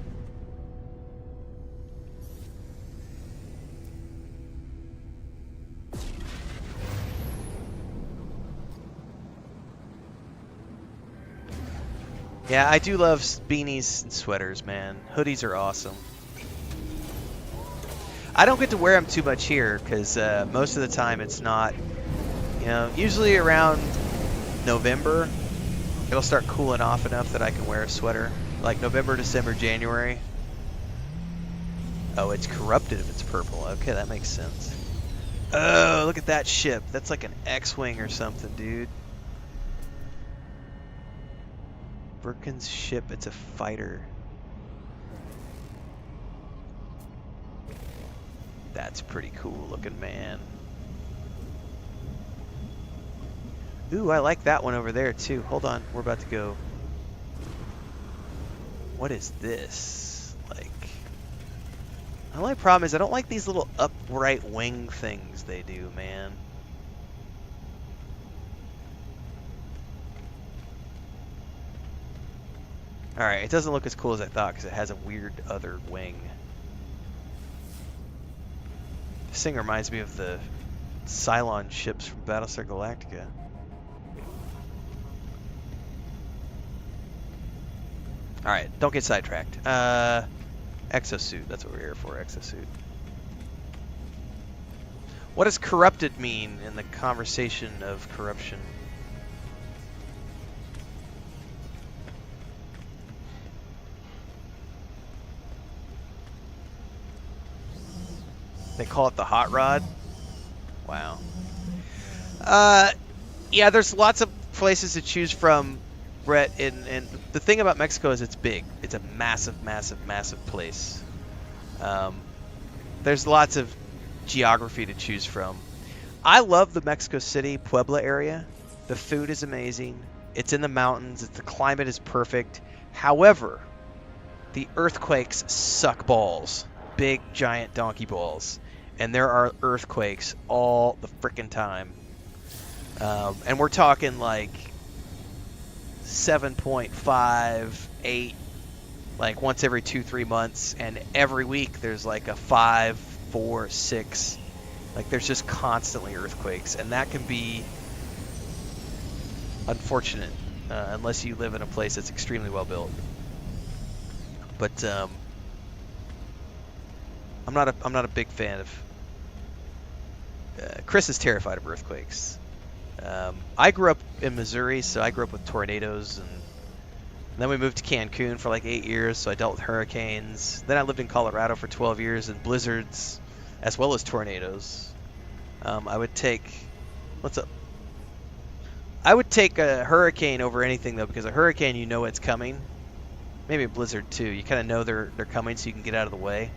Yeah, I do love beanies and sweaters, man. Hoodies are awesome. I don't get to wear them too much here because most of the time it's not, you know, usually around November, it'll start cooling off enough that I can wear a sweater. Like November, December, January. Oh, it's corrupted if it's purple. Okay, that makes sense. Oh, look at that ship. That's like an X-Wing or something, dude. Birkin's ship, it's a fighter. That's pretty cool looking, man. Ooh, I like that one over there too. Hold on, we're about to go. What is this? Like, the only problem is I don't like these little upright wing things they do, man. Alright, it doesn't look as cool as I thought because it has a weird other wing. This thing reminds me of the Cylon ships from Battlestar Galactica. Alright, don't get sidetracked. Exosuit, that's what we're here for, exosuit. What does corrupted mean in the conversation of corruption? They call it the hot rod? Wow. Yeah, there's lots of places to choose from, Brett, and the thing about Mexico is it's big. It's a massive, massive, massive place. There's lots of geography to choose from. I love the Mexico City, Puebla area. The food is amazing. It's in the mountains. The climate is perfect. However, the earthquakes suck balls. Big, giant donkey balls. And there are earthquakes all the frickin' time. And we're talking like 7.5, 8, like once every 2-3 months. And every week there's like a 5, 4, 6. Like there's just constantly earthquakes. And that can be unfortunate unless you live in a place that's extremely well built. But I'm not a big fan of. Chris is terrified of earthquakes. I grew up in Missouri, so I grew up with tornadoes, and then we moved to Cancun for like 8 years, so I dealt with hurricanes. Then I lived in Colorado for 12 years and blizzards, as well as tornadoes. I would take, what's up? I would take a hurricane over anything though, because a hurricane you know it's coming. Maybe a blizzard too. You kind of know they're coming, so you can get out of the way.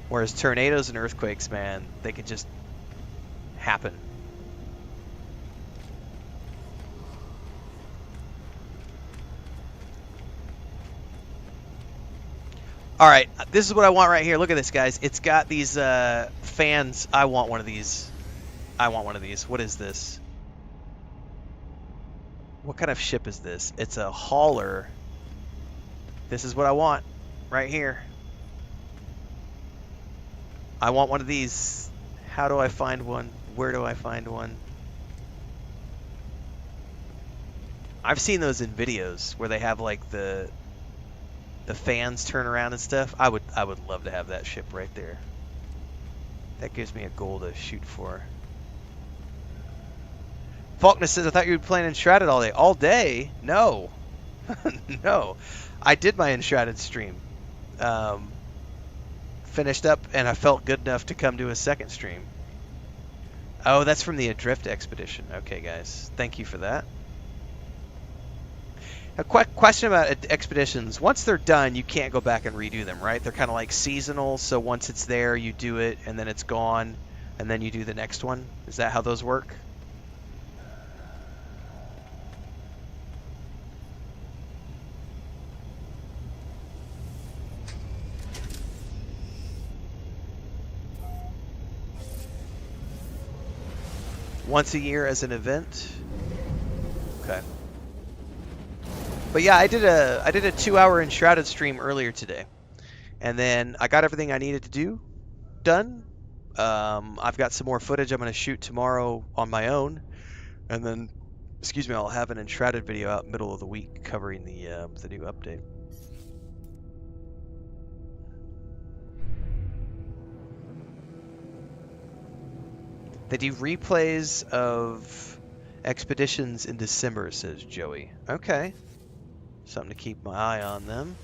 Whereas tornadoes and earthquakes, man, they could just happen. All right, this is what I want right here. Look at this, guys. It's got these fans. I want one of these. I want one of these. What is this? What kind of ship is this? It's a hauler. This is what I want right here. I want one of these. How do I find one? Where do I find one? I've seen those in videos where they have like the fans turn around and stuff. I would love to have that ship right there. That gives me a goal to shoot for. Faulkner says, I thought you were playing Enshrouded all day. All day? No. No. I did my Enshrouded stream. Finished up, and I felt good enough to come to a second stream. Oh, that's from the Adrift expedition. Okay, guys. Thank you for that. A question about expeditions. Once they're done, you can't go back and redo them, right? They're kind of like seasonal, so once it's there, you do it, and then it's gone, and then you do the next one. Is that how those work? Once a year as an event. Okay. But yeah, I did a 2-hour Enshrouded stream earlier today, and then I got everything I needed to do done. I've got some more footage I'm going to shoot tomorrow on my own, and then, excuse me, I'll have an Enshrouded video out middle of the week covering the new update. They do replays of expeditions in December, says Joey. Okay. Something to keep my eye on them.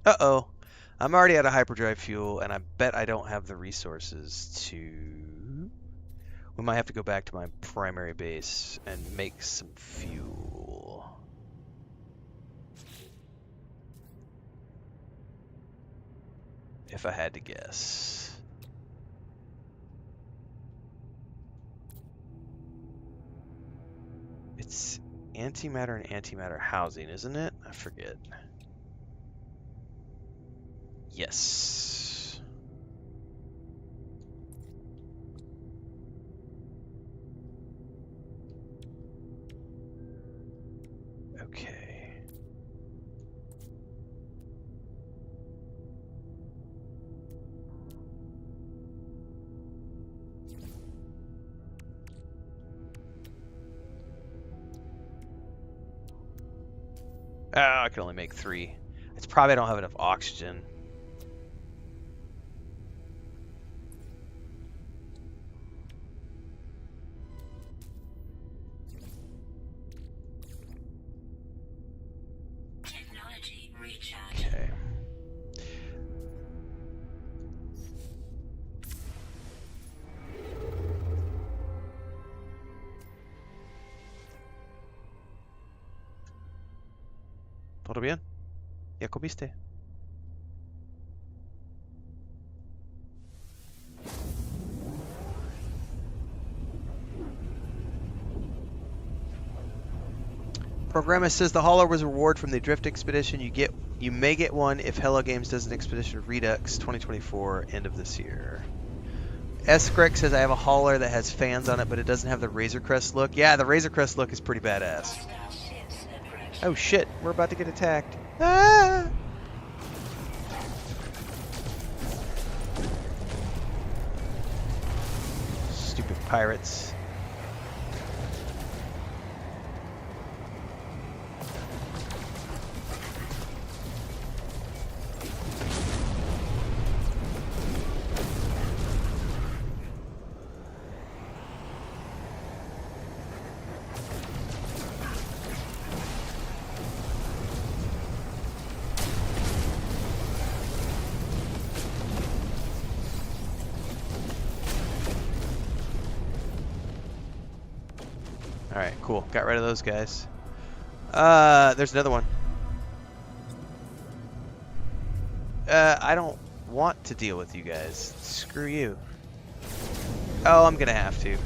Uh-oh. I'm already out of hyperdrive fuel, and I bet I don't have the resources to... We might have to go back to my primary base and make some fuel. If I had to guess. It's antimatter and antimatter housing, isn't it? I forget. Yes. Okay. Oh, I can only make 3. It's probably I don't have enough oxygen. Technology recharge. Okay. ¿Todo bien? ¿Ya comiste? Programmer says the hauler was a reward from the drift expedition. You may get one if Hello Games does an expedition Redux 2024 end of this year. S. Greg says I have a hauler that has fans on it, but it doesn't have the Razor Crest look. Yeah, the Razor Crest look is pretty badass. Oh shit, we're about to get attacked. Ah! Stupid pirates. Alright, cool. Got rid of those guys. There's another one. I don't want to deal with you guys. Screw you. Oh, I'm gonna have to.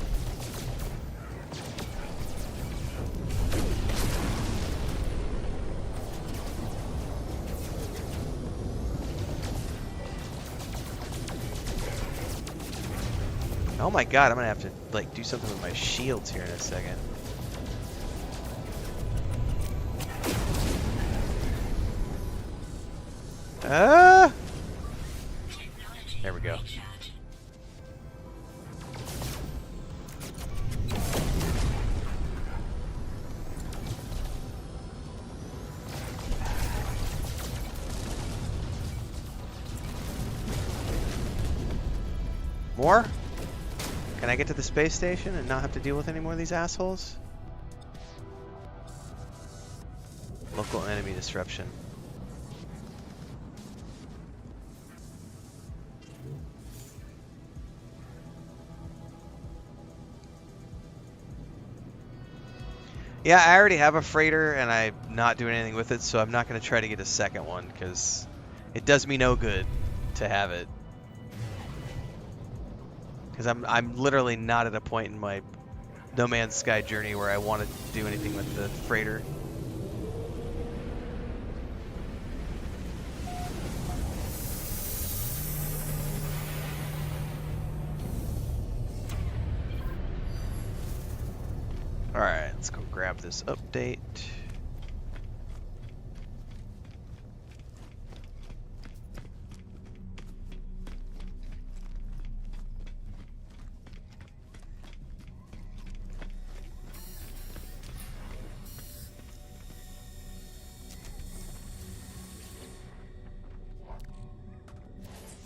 Oh my god, I'm gonna have to like do something with my shields here in a second. There we go. More? Can I get to the space station and not have to deal with any more of these assholes? Local enemy disruption. Yeah, I already have a freighter and I'm not doing anything with it, so I'm not going to try to get a second one because it does me no good to have it. Because I'm literally not at a point in my No Man's Sky journey where I want to do anything with the freighter. Let's go grab this update.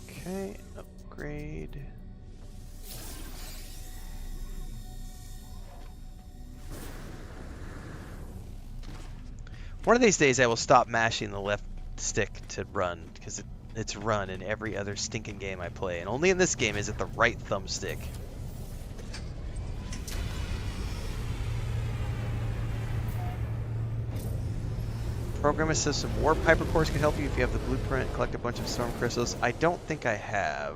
Okay, upgrade. One of these days I will stop mashing the left stick to run, because it's run in every other stinking game I play, and only in this game is it the right thumbstick. Programmer says some warp hypercores can help you if you have the blueprint, collect a bunch of storm crystals. I don't think I have.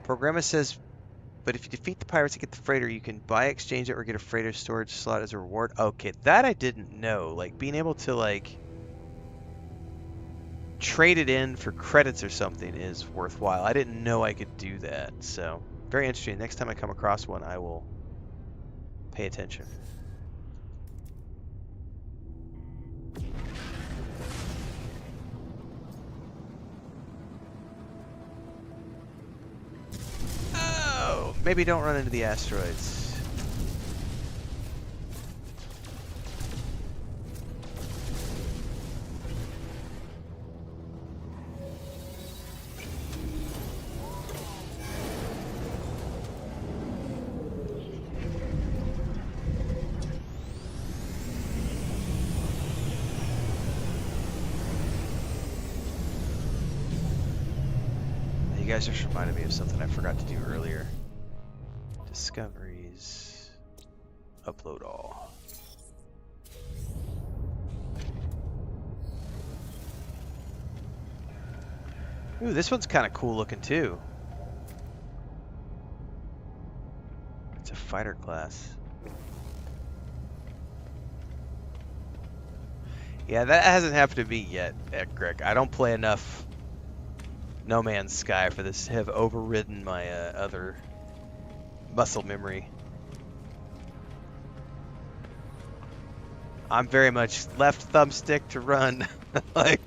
Programmer says, but if you defeat the pirates and get the freighter, you can buy, exchange it, or get a freighter storage slot as a reward. Okay, that I didn't know. Like, being able to, like, trade it in for credits or something is worthwhile. I didn't know I could do that, so very interesting. Next time I come across one, I will pay attention. Oh, maybe don't run into the asteroids. You guys just reminded me of something I forgot to do earlier. Discoveries. Upload all. Ooh, this one's kind of cool looking too. It's a fighter class. Yeah, that hasn't happened to me yet, Greg. I don't play enough No Man's Sky for this to have overridden my other muscle memory. I'm very much left thumbstick to run. Like,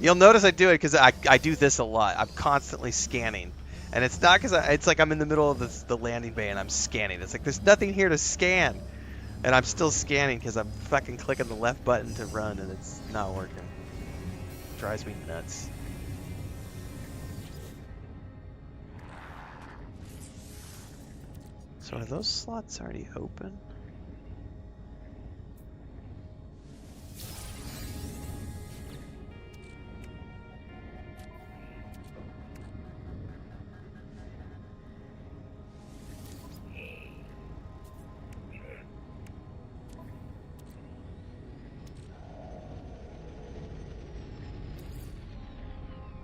you'll notice I do it because I do this a lot. I'm constantly scanning. And it's not because it's like I'm in the middle of the landing bay and I'm scanning. It's like there's nothing here to scan. And I'm still scanning because I'm fucking clicking the left button to run and it's not working. It drives me nuts. So are those slots already open?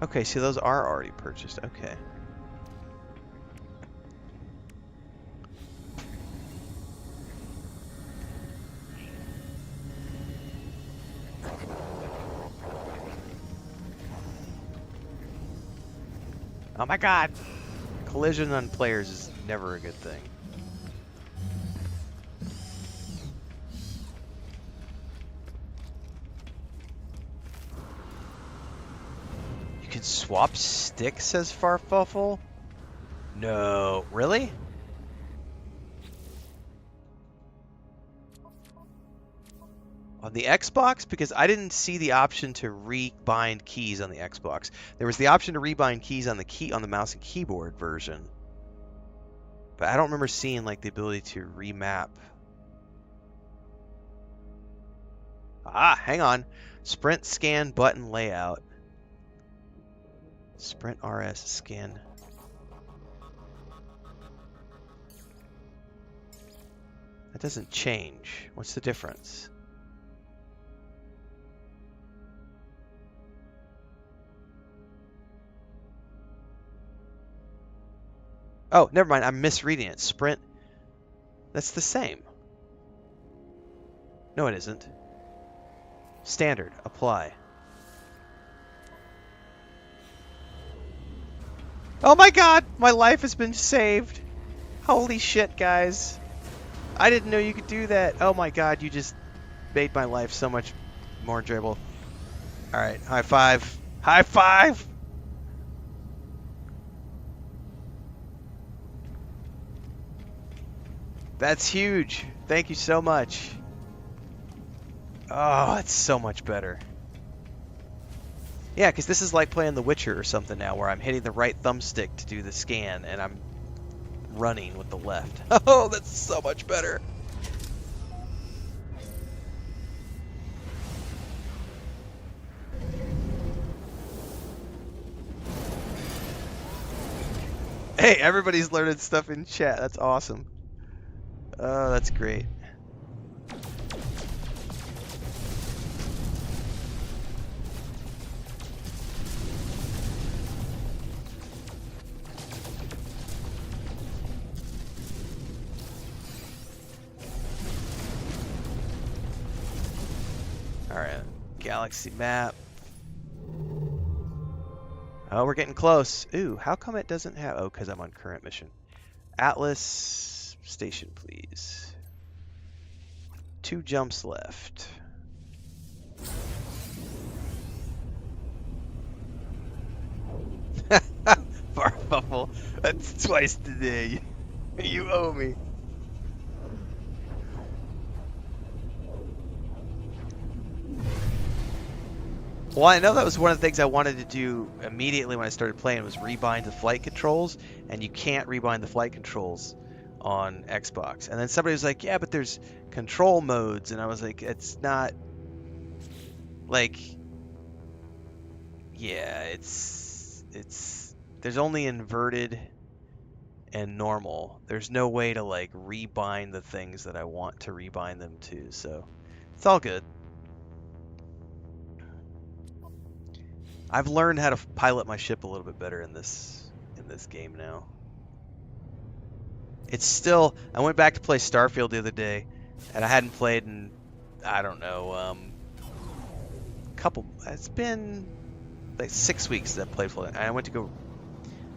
Okay, so those are already purchased. Okay. Oh my god! Collision on players is never a good thing. You can swap sticks, says Farfuffle? No. Really? On the Xbox? Because I didn't see the option to rebind keys on the Xbox. There was the option to rebind keys on the mouse and keyboard version. But I don't remember seeing like the ability to remap. Ah, hang on. Sprint scan button layout. Sprint RS scan. That doesn't change. What's the difference? Oh, never mind. I'm misreading it. Sprint. That's the same. No, it isn't. Standard. Apply. Oh my god! My life has been saved. Holy shit, guys. I didn't know you could do that. Oh my god, you just made my life so much more enjoyable. Alright, high five. High five! That's huge. Thank you so much. Oh, it's so much better. Yeah, because this is like playing The Witcher or something now, where I'm hitting the right thumbstick to do the scan, and I'm running with the left. Oh, that's so much better. Hey, everybody's learning stuff in chat. That's awesome. Oh, that's great. Alright, galaxy map. Oh, we're getting close. Ooh, how come it doesn't have... Oh, because I'm on current mission. Atlas, station, please. 2 jumps left. Farfuffle, that's twice today. You owe me. Well, I know that was one of the things I wanted to do immediately when I started playing was rebind the flight controls, and you can't rebind the flight controls on Xbox. And then somebody was like, yeah, but there's control modes, and I was like, it's not, like, yeah, it's, there's only inverted and normal. There's no way to, like, rebind the things that I want to rebind them to, so it's all good. I've learned how to pilot my ship a little bit better in this game now. It's still, I went back to play Starfield the other day, and I hadn't played in, I don't know, it's been like 6 weeks that I've played for it. And I went to go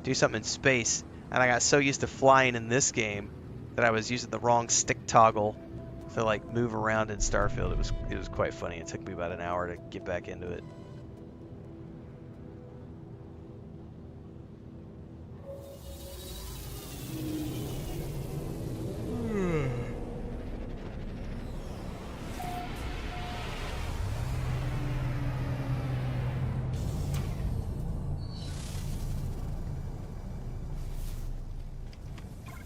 do something in space, and I got so used to flying in this game that I was using the wrong stick toggle to like move around in Starfield. It was quite funny. It took me about an hour to get back into it.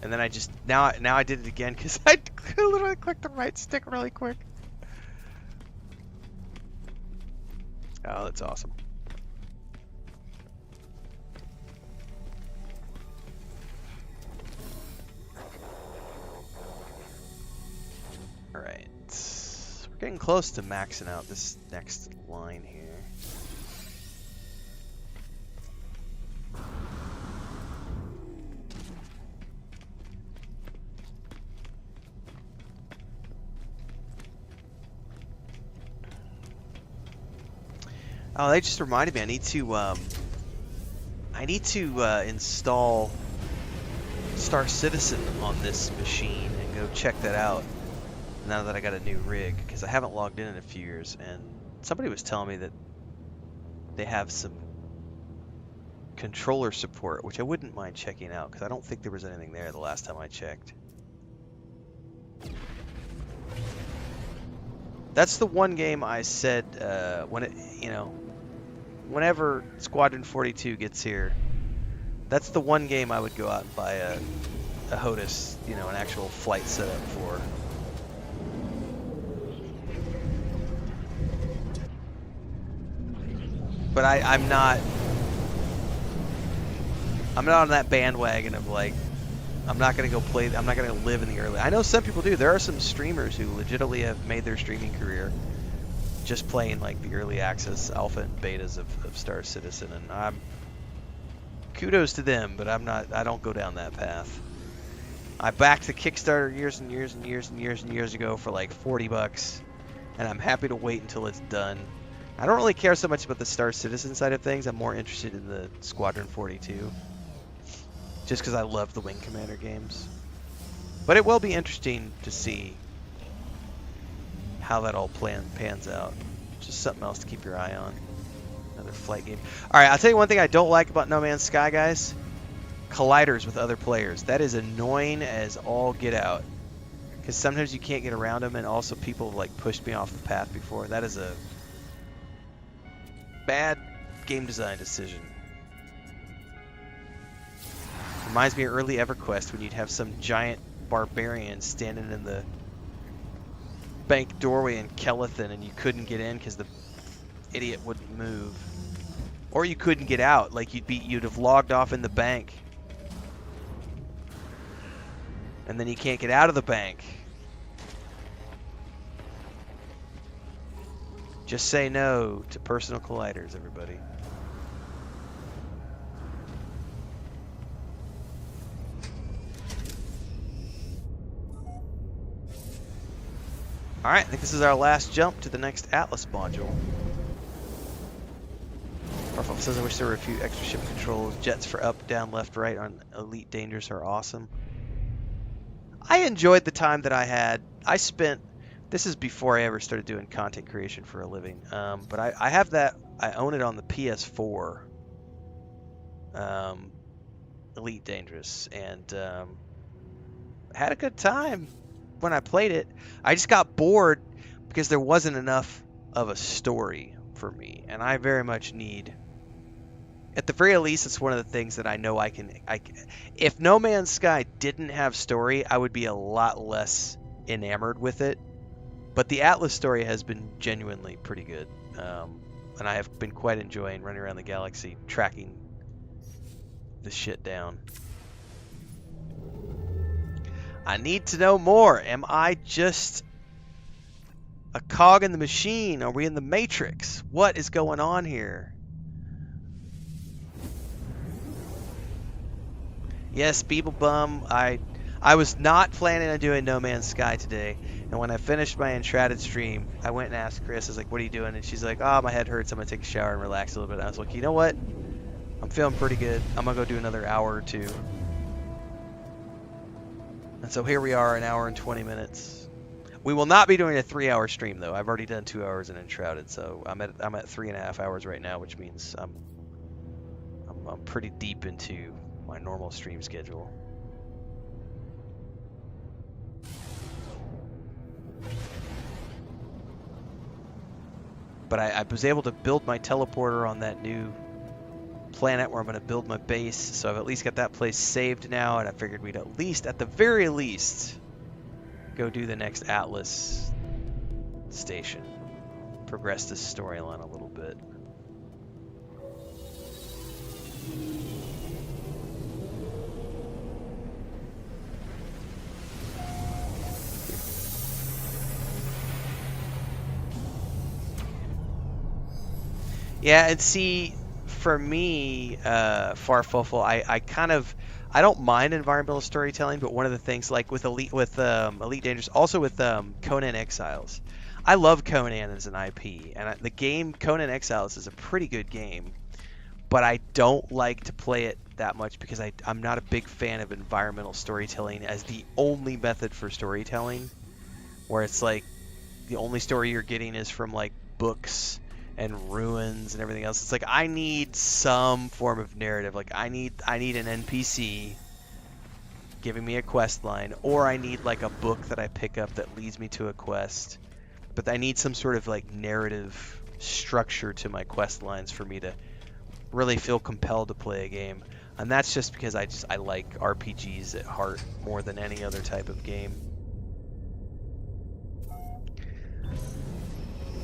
And then I just now I did it again because I literally clicked the right stick really quick. Oh, that's awesome. All right, we're getting close to maxing out this next line here. Oh, they just reminded me. I need to install Star Citizen on this machine and go check that out. Now that I got a new rig, because I haven't logged in a few years, and somebody was telling me that they have some controller support, which I wouldn't mind checking out because I don't think there was anything there the last time I checked. That's the one game I said whenever Squadron 42 gets here, that's the one game I would go out and buy a HOTAS, an actual flight setup for. But I'm not on that bandwagon of like, I'm not gonna go play. I'm not gonna live in the early. I know some people do. There are some streamers who legitimately have made their streaming career just playing like the early access alpha and betas of Star Citizen, and kudos to them. But I don't go down that path. I backed the Kickstarter years and years and years and years and years ago for like $40, and I'm happy to wait until it's done. I don't really care so much about the Star Citizen side of things. I'm more interested in the Squadron 42. Just because I love the Wing Commander games. But it will be interesting to see how that all pans out. Just something else to keep your eye on. Another flight game. All right, I'll tell you one thing I don't like about No Man's Sky, guys. Colliders with other players. That is annoying as all get out. Because sometimes you can't get around them, and also people like pushed me off the path before. That is a bad game design decision. Reminds me of early EverQuest when you'd have some giant barbarian standing in the bank doorway in Kelethin and you couldn't get in because the idiot wouldn't move. Or you couldn't get out, like you'd have logged off in the bank. And then you can't get out of the bank. Just say no to personal colliders, everybody. Alright, I think this is our last jump to the next Atlas module. Renfail says, I wish there were a few extra ship controls. Jets for up, down, left, right on Elite Dangerous are awesome. I enjoyed the time that I had. I spent, this is before I ever started doing content creation for a living, but I have that, I own it on the PS4, Elite Dangerous, and had a good time when I played it. I just got bored because there wasn't enough of a story for me, and I very much need, at the very least, it's one of the things that I know I can if No Man's Sky didn't have story, I would be a lot less enamored with it, but the Atlas story has been genuinely pretty good, and I have been quite enjoying running around the galaxy tracking this shit down. I need to know more. Am I just a cog in the machine? Are we in the Matrix? What is going on here? Yes, Beeble Bum. I was not planning on doing No Man's Sky today. And when I finished my Enshrouded stream, I went and asked Chris, I was like, what are you doing? And she's like, oh, my head hurts. I'm going to take a shower and relax a little bit. And I was like, you know what? I'm feeling pretty good. I'm going to go do another hour or two. And so here we are, an hour and 20 minutes. We will not be doing a 3-hour stream, though. I've already done 2 hours in Enshrouded, so I'm at 3.5 hours right now, which means I'm pretty deep into my normal stream schedule. But I was able to build my teleporter on that new planet where I'm going to build my base, so I've at least got that place saved now, and I figured we'd at least, at the very least, go do the next Atlas station. Progress this storyline a little bit. Yeah, and see, for me, Farfofel, I don't mind environmental storytelling, but one of the things, like with Elite Dangerous, also with Conan Exiles, I love Conan as an IP, and the game Conan Exiles is a pretty good game, but I don't like to play it that much because I'm not a big fan of environmental storytelling as the only method for storytelling, where it's like the only story you're getting is from like books and ruins and everything else. It's like I need some form of narrative. Like I need an NPC giving me a quest line, or I need like a book that I pick up that leads me to a quest. But I need some sort of like narrative structure to my quest lines for me to really feel compelled to play a game. And that's just because I like RPGs at heart more than any other type of game.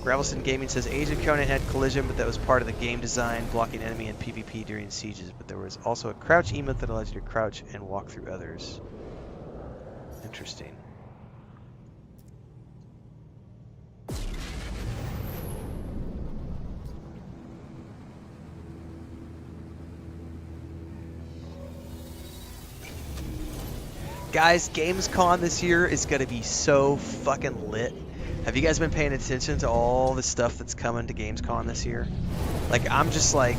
Gravelson Gaming says, Age of Conan had collision, but that was part of the game design, blocking enemy and PvP during sieges. But there was also a crouch emote that allows you to crouch and walk through others. Interesting. Guys, Gamescom this year is going to be so fucking lit. Have you guys been paying attention to all the stuff that's coming to Gamescom this year? Like, I'm just like,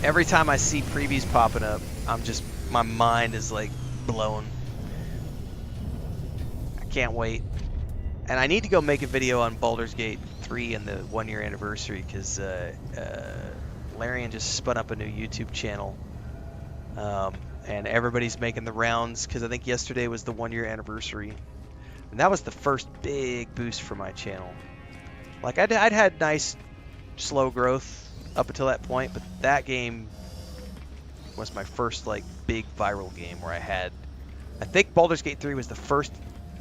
every time I see previews popping up, my mind is like blown. Can't wait. And I need to go make a video on Baldur's Gate 3 and the 1-year anniversary, because Larian just spun up a new YouTube channel. And everybody's making the rounds, because I think yesterday was the 1-year anniversary. And that was the first big boost for my channel. Like, I'd had nice, slow growth up until that point, but that game was my first, like, big viral game where I think Baldur's Gate 3 was the first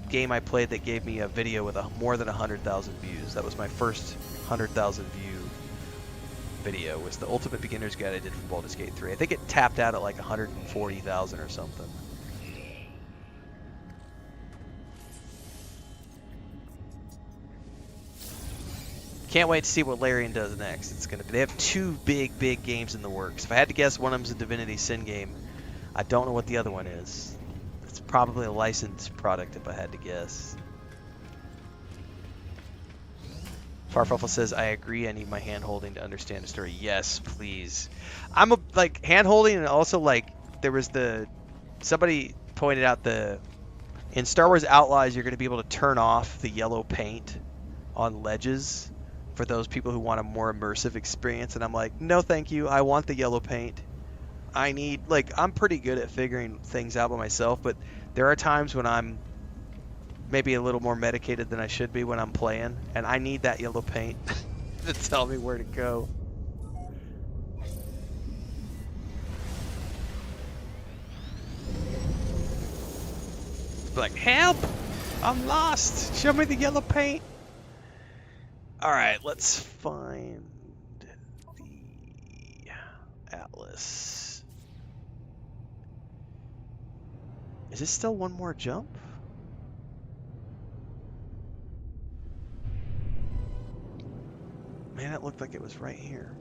game I played that gave me a video with more than 100,000 views. That was my first 100,000 view video, was the Ultimate Beginner's Guide I did for Baldur's Gate 3. I think it tapped out at like 140,000 or something. Can't wait to see what Larian does next. They have two big games in the works. If I had to guess, one of them's a Divinity Sin game. I don't know what the other one is. It's probably a licensed product if I had to guess. Farfuffle says, I agree, I need my hand-holding to understand the story. Yes, please. I'm like, hand-holding, and also, like, somebody pointed out in Star Wars Outlaws, you're going to be able to turn off the yellow paint on ledges for those people who want a more immersive experience, and I'm like, no thank you, I want the yellow paint. I'm pretty good at figuring things out by myself, but there are times when I'm maybe a little more medicated than I should be when I'm playing, and I need that yellow paint to tell me where to go. Like, help! I'm lost! Show me the yellow paint! Alright, let's find the Atlas. Is this still one more jump? Man, it looked like it was right here.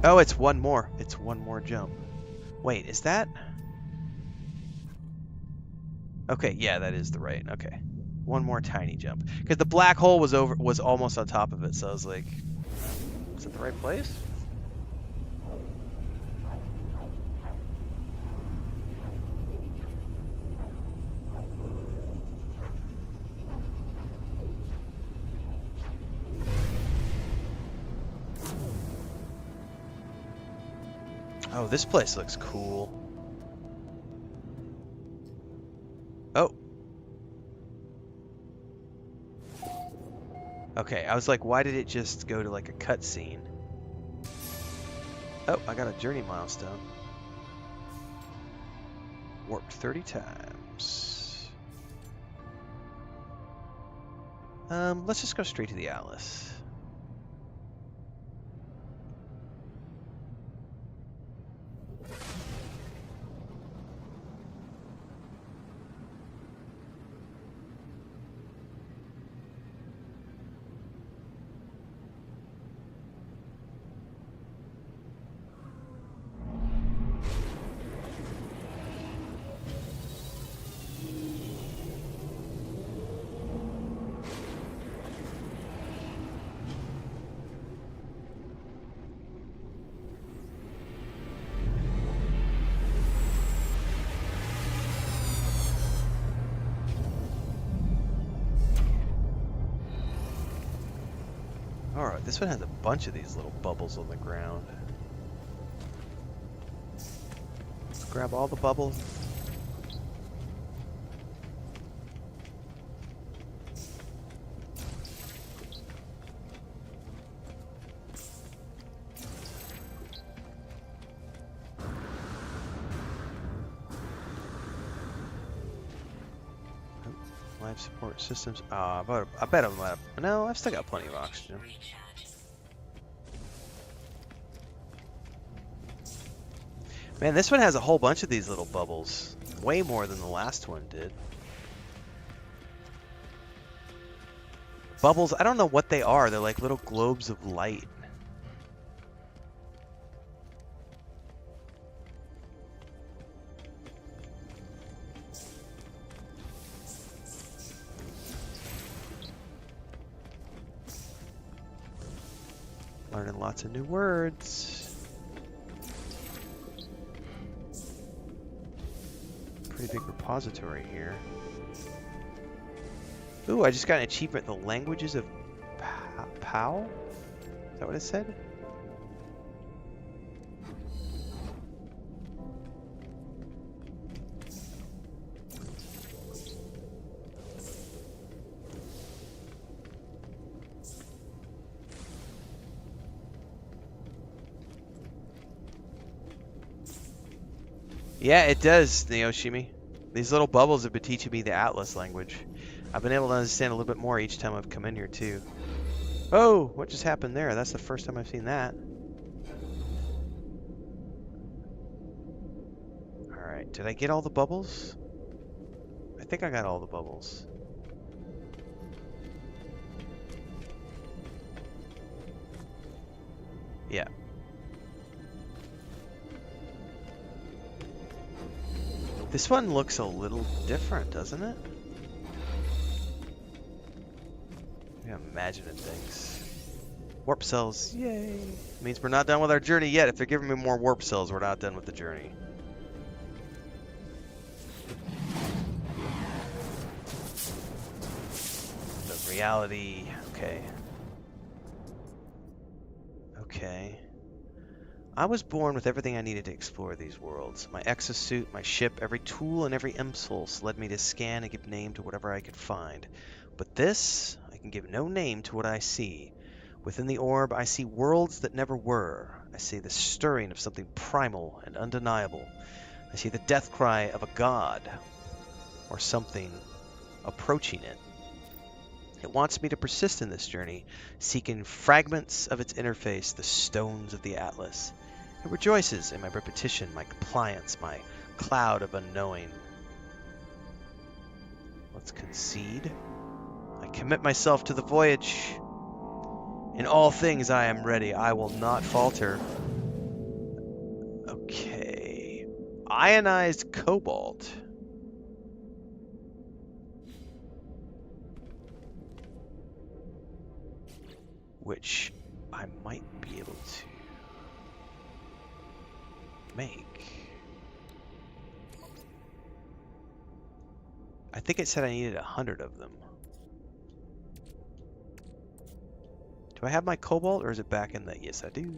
Oh, it's one more. It's one more jump. Wait, is that? Okay, yeah, that is the right. Okay. One more tiny jump. Because the black hole was almost on top of it, so I was like, is it the right place? Oh, this place looks cool. Oh. Okay, I was like, why did it just go to like a cutscene? Oh, I got a journey milestone. Warped 30 times. Let's just go straight to the Atlas. Alright, this one has a bunch of these little bubbles on the ground. Let's grab all the bubbles. Life support systems. I bet I'm out. No, I've still got plenty of oxygen. Man, this one has a whole bunch of these little bubbles. Way more than the last one did. Bubbles, I don't know what they are. They're like little globes of light. Learning lots of new words. Pretty big repository here. Ooh, I just got an achievement. The languages of POW? Is that what it said? Yeah, it does, Neoshimi. These little bubbles have been teaching me the Atlas language. I've been able to understand a little bit more each time I've come in here, too. Oh, what just happened there? That's the first time I've seen that. Alright, did I get all the bubbles? I think I got all the bubbles. Yeah. This one looks a little different, doesn't it? I'm imagining things. Warp cells, yay! Means we're not done with our journey yet. If they're giving me more warp cells, we're not done with the journey. The reality, okay. Okay. I was born with everything I needed to explore these worlds. My exosuit, my ship, every tool and every impulse led me to scan and give name to whatever I could find. But this, I can give no name to what I see. Within the orb, I see worlds that never were. I see the stirring of something primal and undeniable. I see the death cry of a god, or something approaching it. It wants me to persist in this journey, seeking fragments of its interface, the stones of the Atlas. It rejoices in my repetition, my compliance, my cloud of unknowing. Let's concede. I commit myself to the voyage. In all things I am ready. I will not falter. Okay. Ionized cobalt. Which I might be able to make. I think it said I needed 100 of them. Do I have my cobalt, or is it back in the... Yes, I do.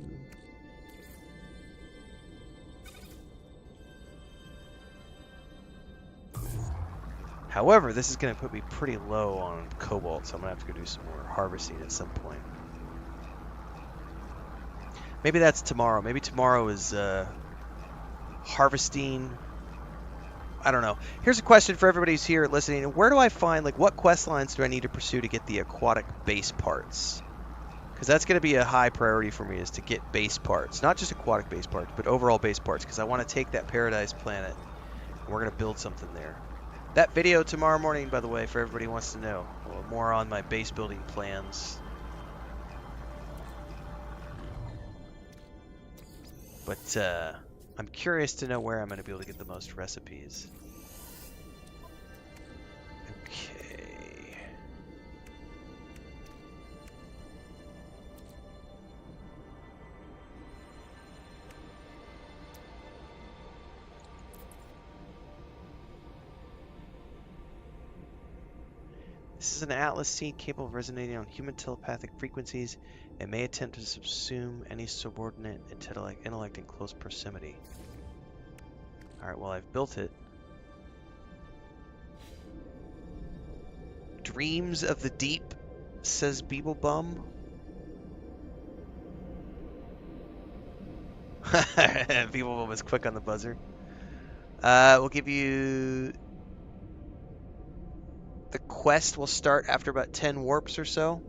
However, this is going to put me pretty low on cobalt, so I'm going to have to go do some more harvesting at some point. Maybe that's tomorrow. Maybe tomorrow is harvesting. I don't know. Here's a question for everybody who's here listening. Where do I find, like, what quest lines do I need to pursue to get the aquatic base parts? Because that's going to be a high priority for me, is to get base parts. Not just aquatic base parts, but overall base parts. Because I want to take that paradise planet, and we're going to build something there. That video tomorrow morning, by the way, for everybody who wants to know. More on my base building plans. But I'm curious to know where I'm going to be able to get the most recipes. Okay. This is an Atlas seed capable of resonating on human telepathic frequencies. It may attempt to subsume any subordinate intellect in close proximity. Alright, well, I've built it. Dreams of the Deep, says Beeblebum. Beeblebum is quick on the buzzer. We'll give you... The quest will start after about 10 warps or so.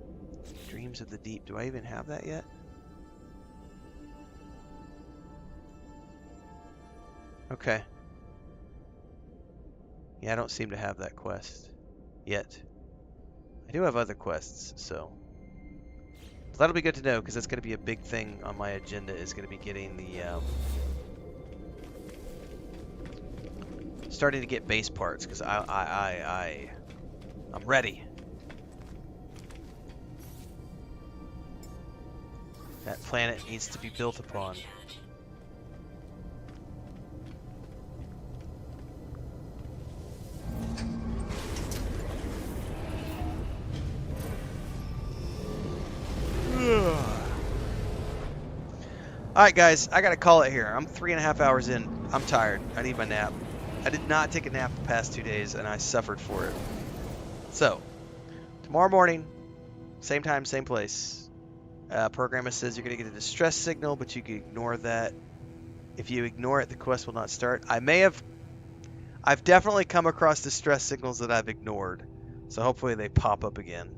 Dreams of the Deep. Do I even have that yet? Okay. Yeah, I don't seem to have that quest yet. I do have other quests, so that'll be good to know, because that's going to be a big thing on my agenda, is going to be getting the starting to get base parts, because I'm ready. That planet needs to be built upon. Alright guys, I gotta call it here. I'm 3.5 hours in. I'm tired. I need my nap. I did not take a nap the past 2 days and I suffered for it. So, tomorrow morning, same time, same place. Programmer says you're gonna get a distress signal, but you can ignore that. If you ignore it, the quest will not start. I've definitely come across distress signals that I've ignored. So hopefully they pop up again.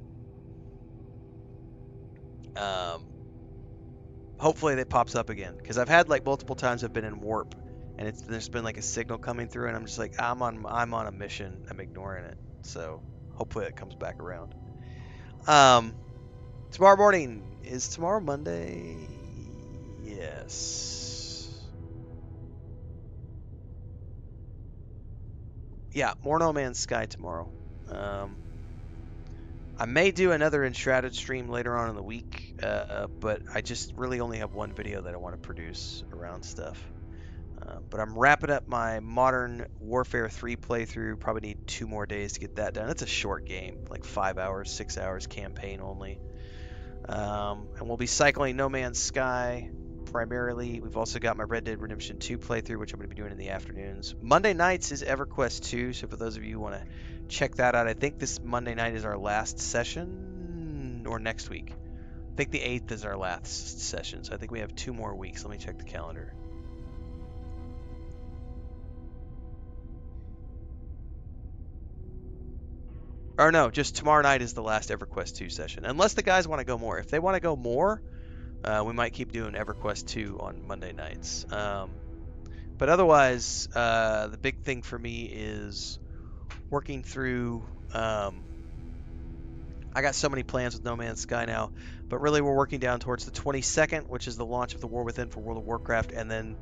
Hopefully it pops up again, because I've had like multiple times I've been in warp and there's been like a signal coming through and I'm just like I'm on a mission. I'm ignoring it. So hopefully it comes back around. Tomorrow morning, is tomorrow Monday? Yes. Yeah, more No Man's Sky tomorrow. I may do another Enshrouded stream later on in the week, but I just really only have one video that I want to produce around stuff. But I'm wrapping up my Modern Warfare 3 playthrough. Probably need 2 more days to get that done. It's a short game, like 5 hours, 6 hours, campaign only. And we'll be cycling No Man's Sky primarily. We've also got my Red Dead Redemption 2 playthrough, which I'm going to be doing in the afternoons. Monday nights is EverQuest 2, so for those of you who want to check that out, I think this Monday night is our last session, or next week. I think the 8th is our last session, so I think we have 2 more weeks. Let me check the calendar. Or no, just tomorrow night is the last EverQuest 2 session. Unless the guys want to go more. If they want to go more, we might keep doing EverQuest 2 on Monday nights. But otherwise, the big thing for me is working through... I got so many plans with No Man's Sky now, but really we're working down towards the 22nd, which is the launch of the War Within for World of Warcraft, and then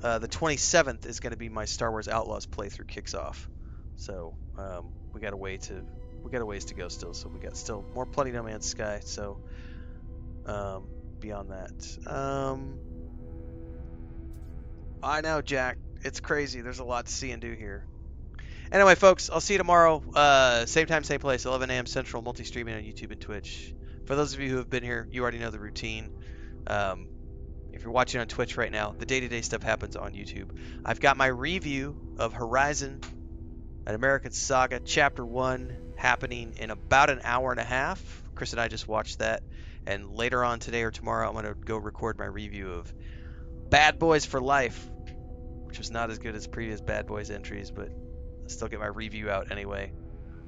the 27th is going to be my Star Wars Outlaws playthrough kicks off. So we got a ways to go still. So we got still plenty No Man's Sky. So beyond that, I know, Jack. It's crazy. There's a lot to see and do here. Anyway, folks, I'll see you tomorrow. Same time, same place, 11 a.m. Central, multi-streaming on YouTube and Twitch. For those of you who have been here, you already know the routine. If you're watching on Twitch right now, the day-to-day stuff happens on YouTube. I've got my review of Horizon, an American Saga, Chapter 1, happening in about an hour and a half. Chris and I just watched that. And later on today or tomorrow, I'm going to go record my review of Bad Boys for Life, which was not as good as previous Bad Boys entries, but I'll still get my review out anyway.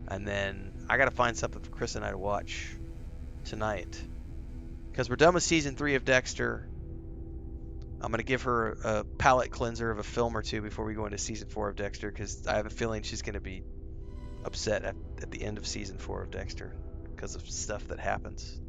And then I got to find something for Chris and I to watch tonight, because we're done with Season 3 of Dexter. I'm going to give her a palate cleanser of a film or two before we go into Season 4 of Dexter, because I have a feeling she's going to be upset at the end of Season 4 of Dexter because of stuff that happens.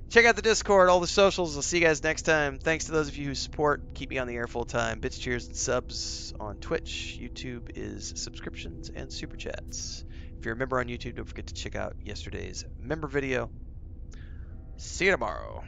Check out the Discord, all the socials. I'll see you guys next time. Thanks to those of you who support, keep me on the air full time. Bits, cheers, and subs on Twitch. YouTube is subscriptions and super chats. If you're a member on YouTube, don't forget to check out yesterday's member video. See you tomorrow.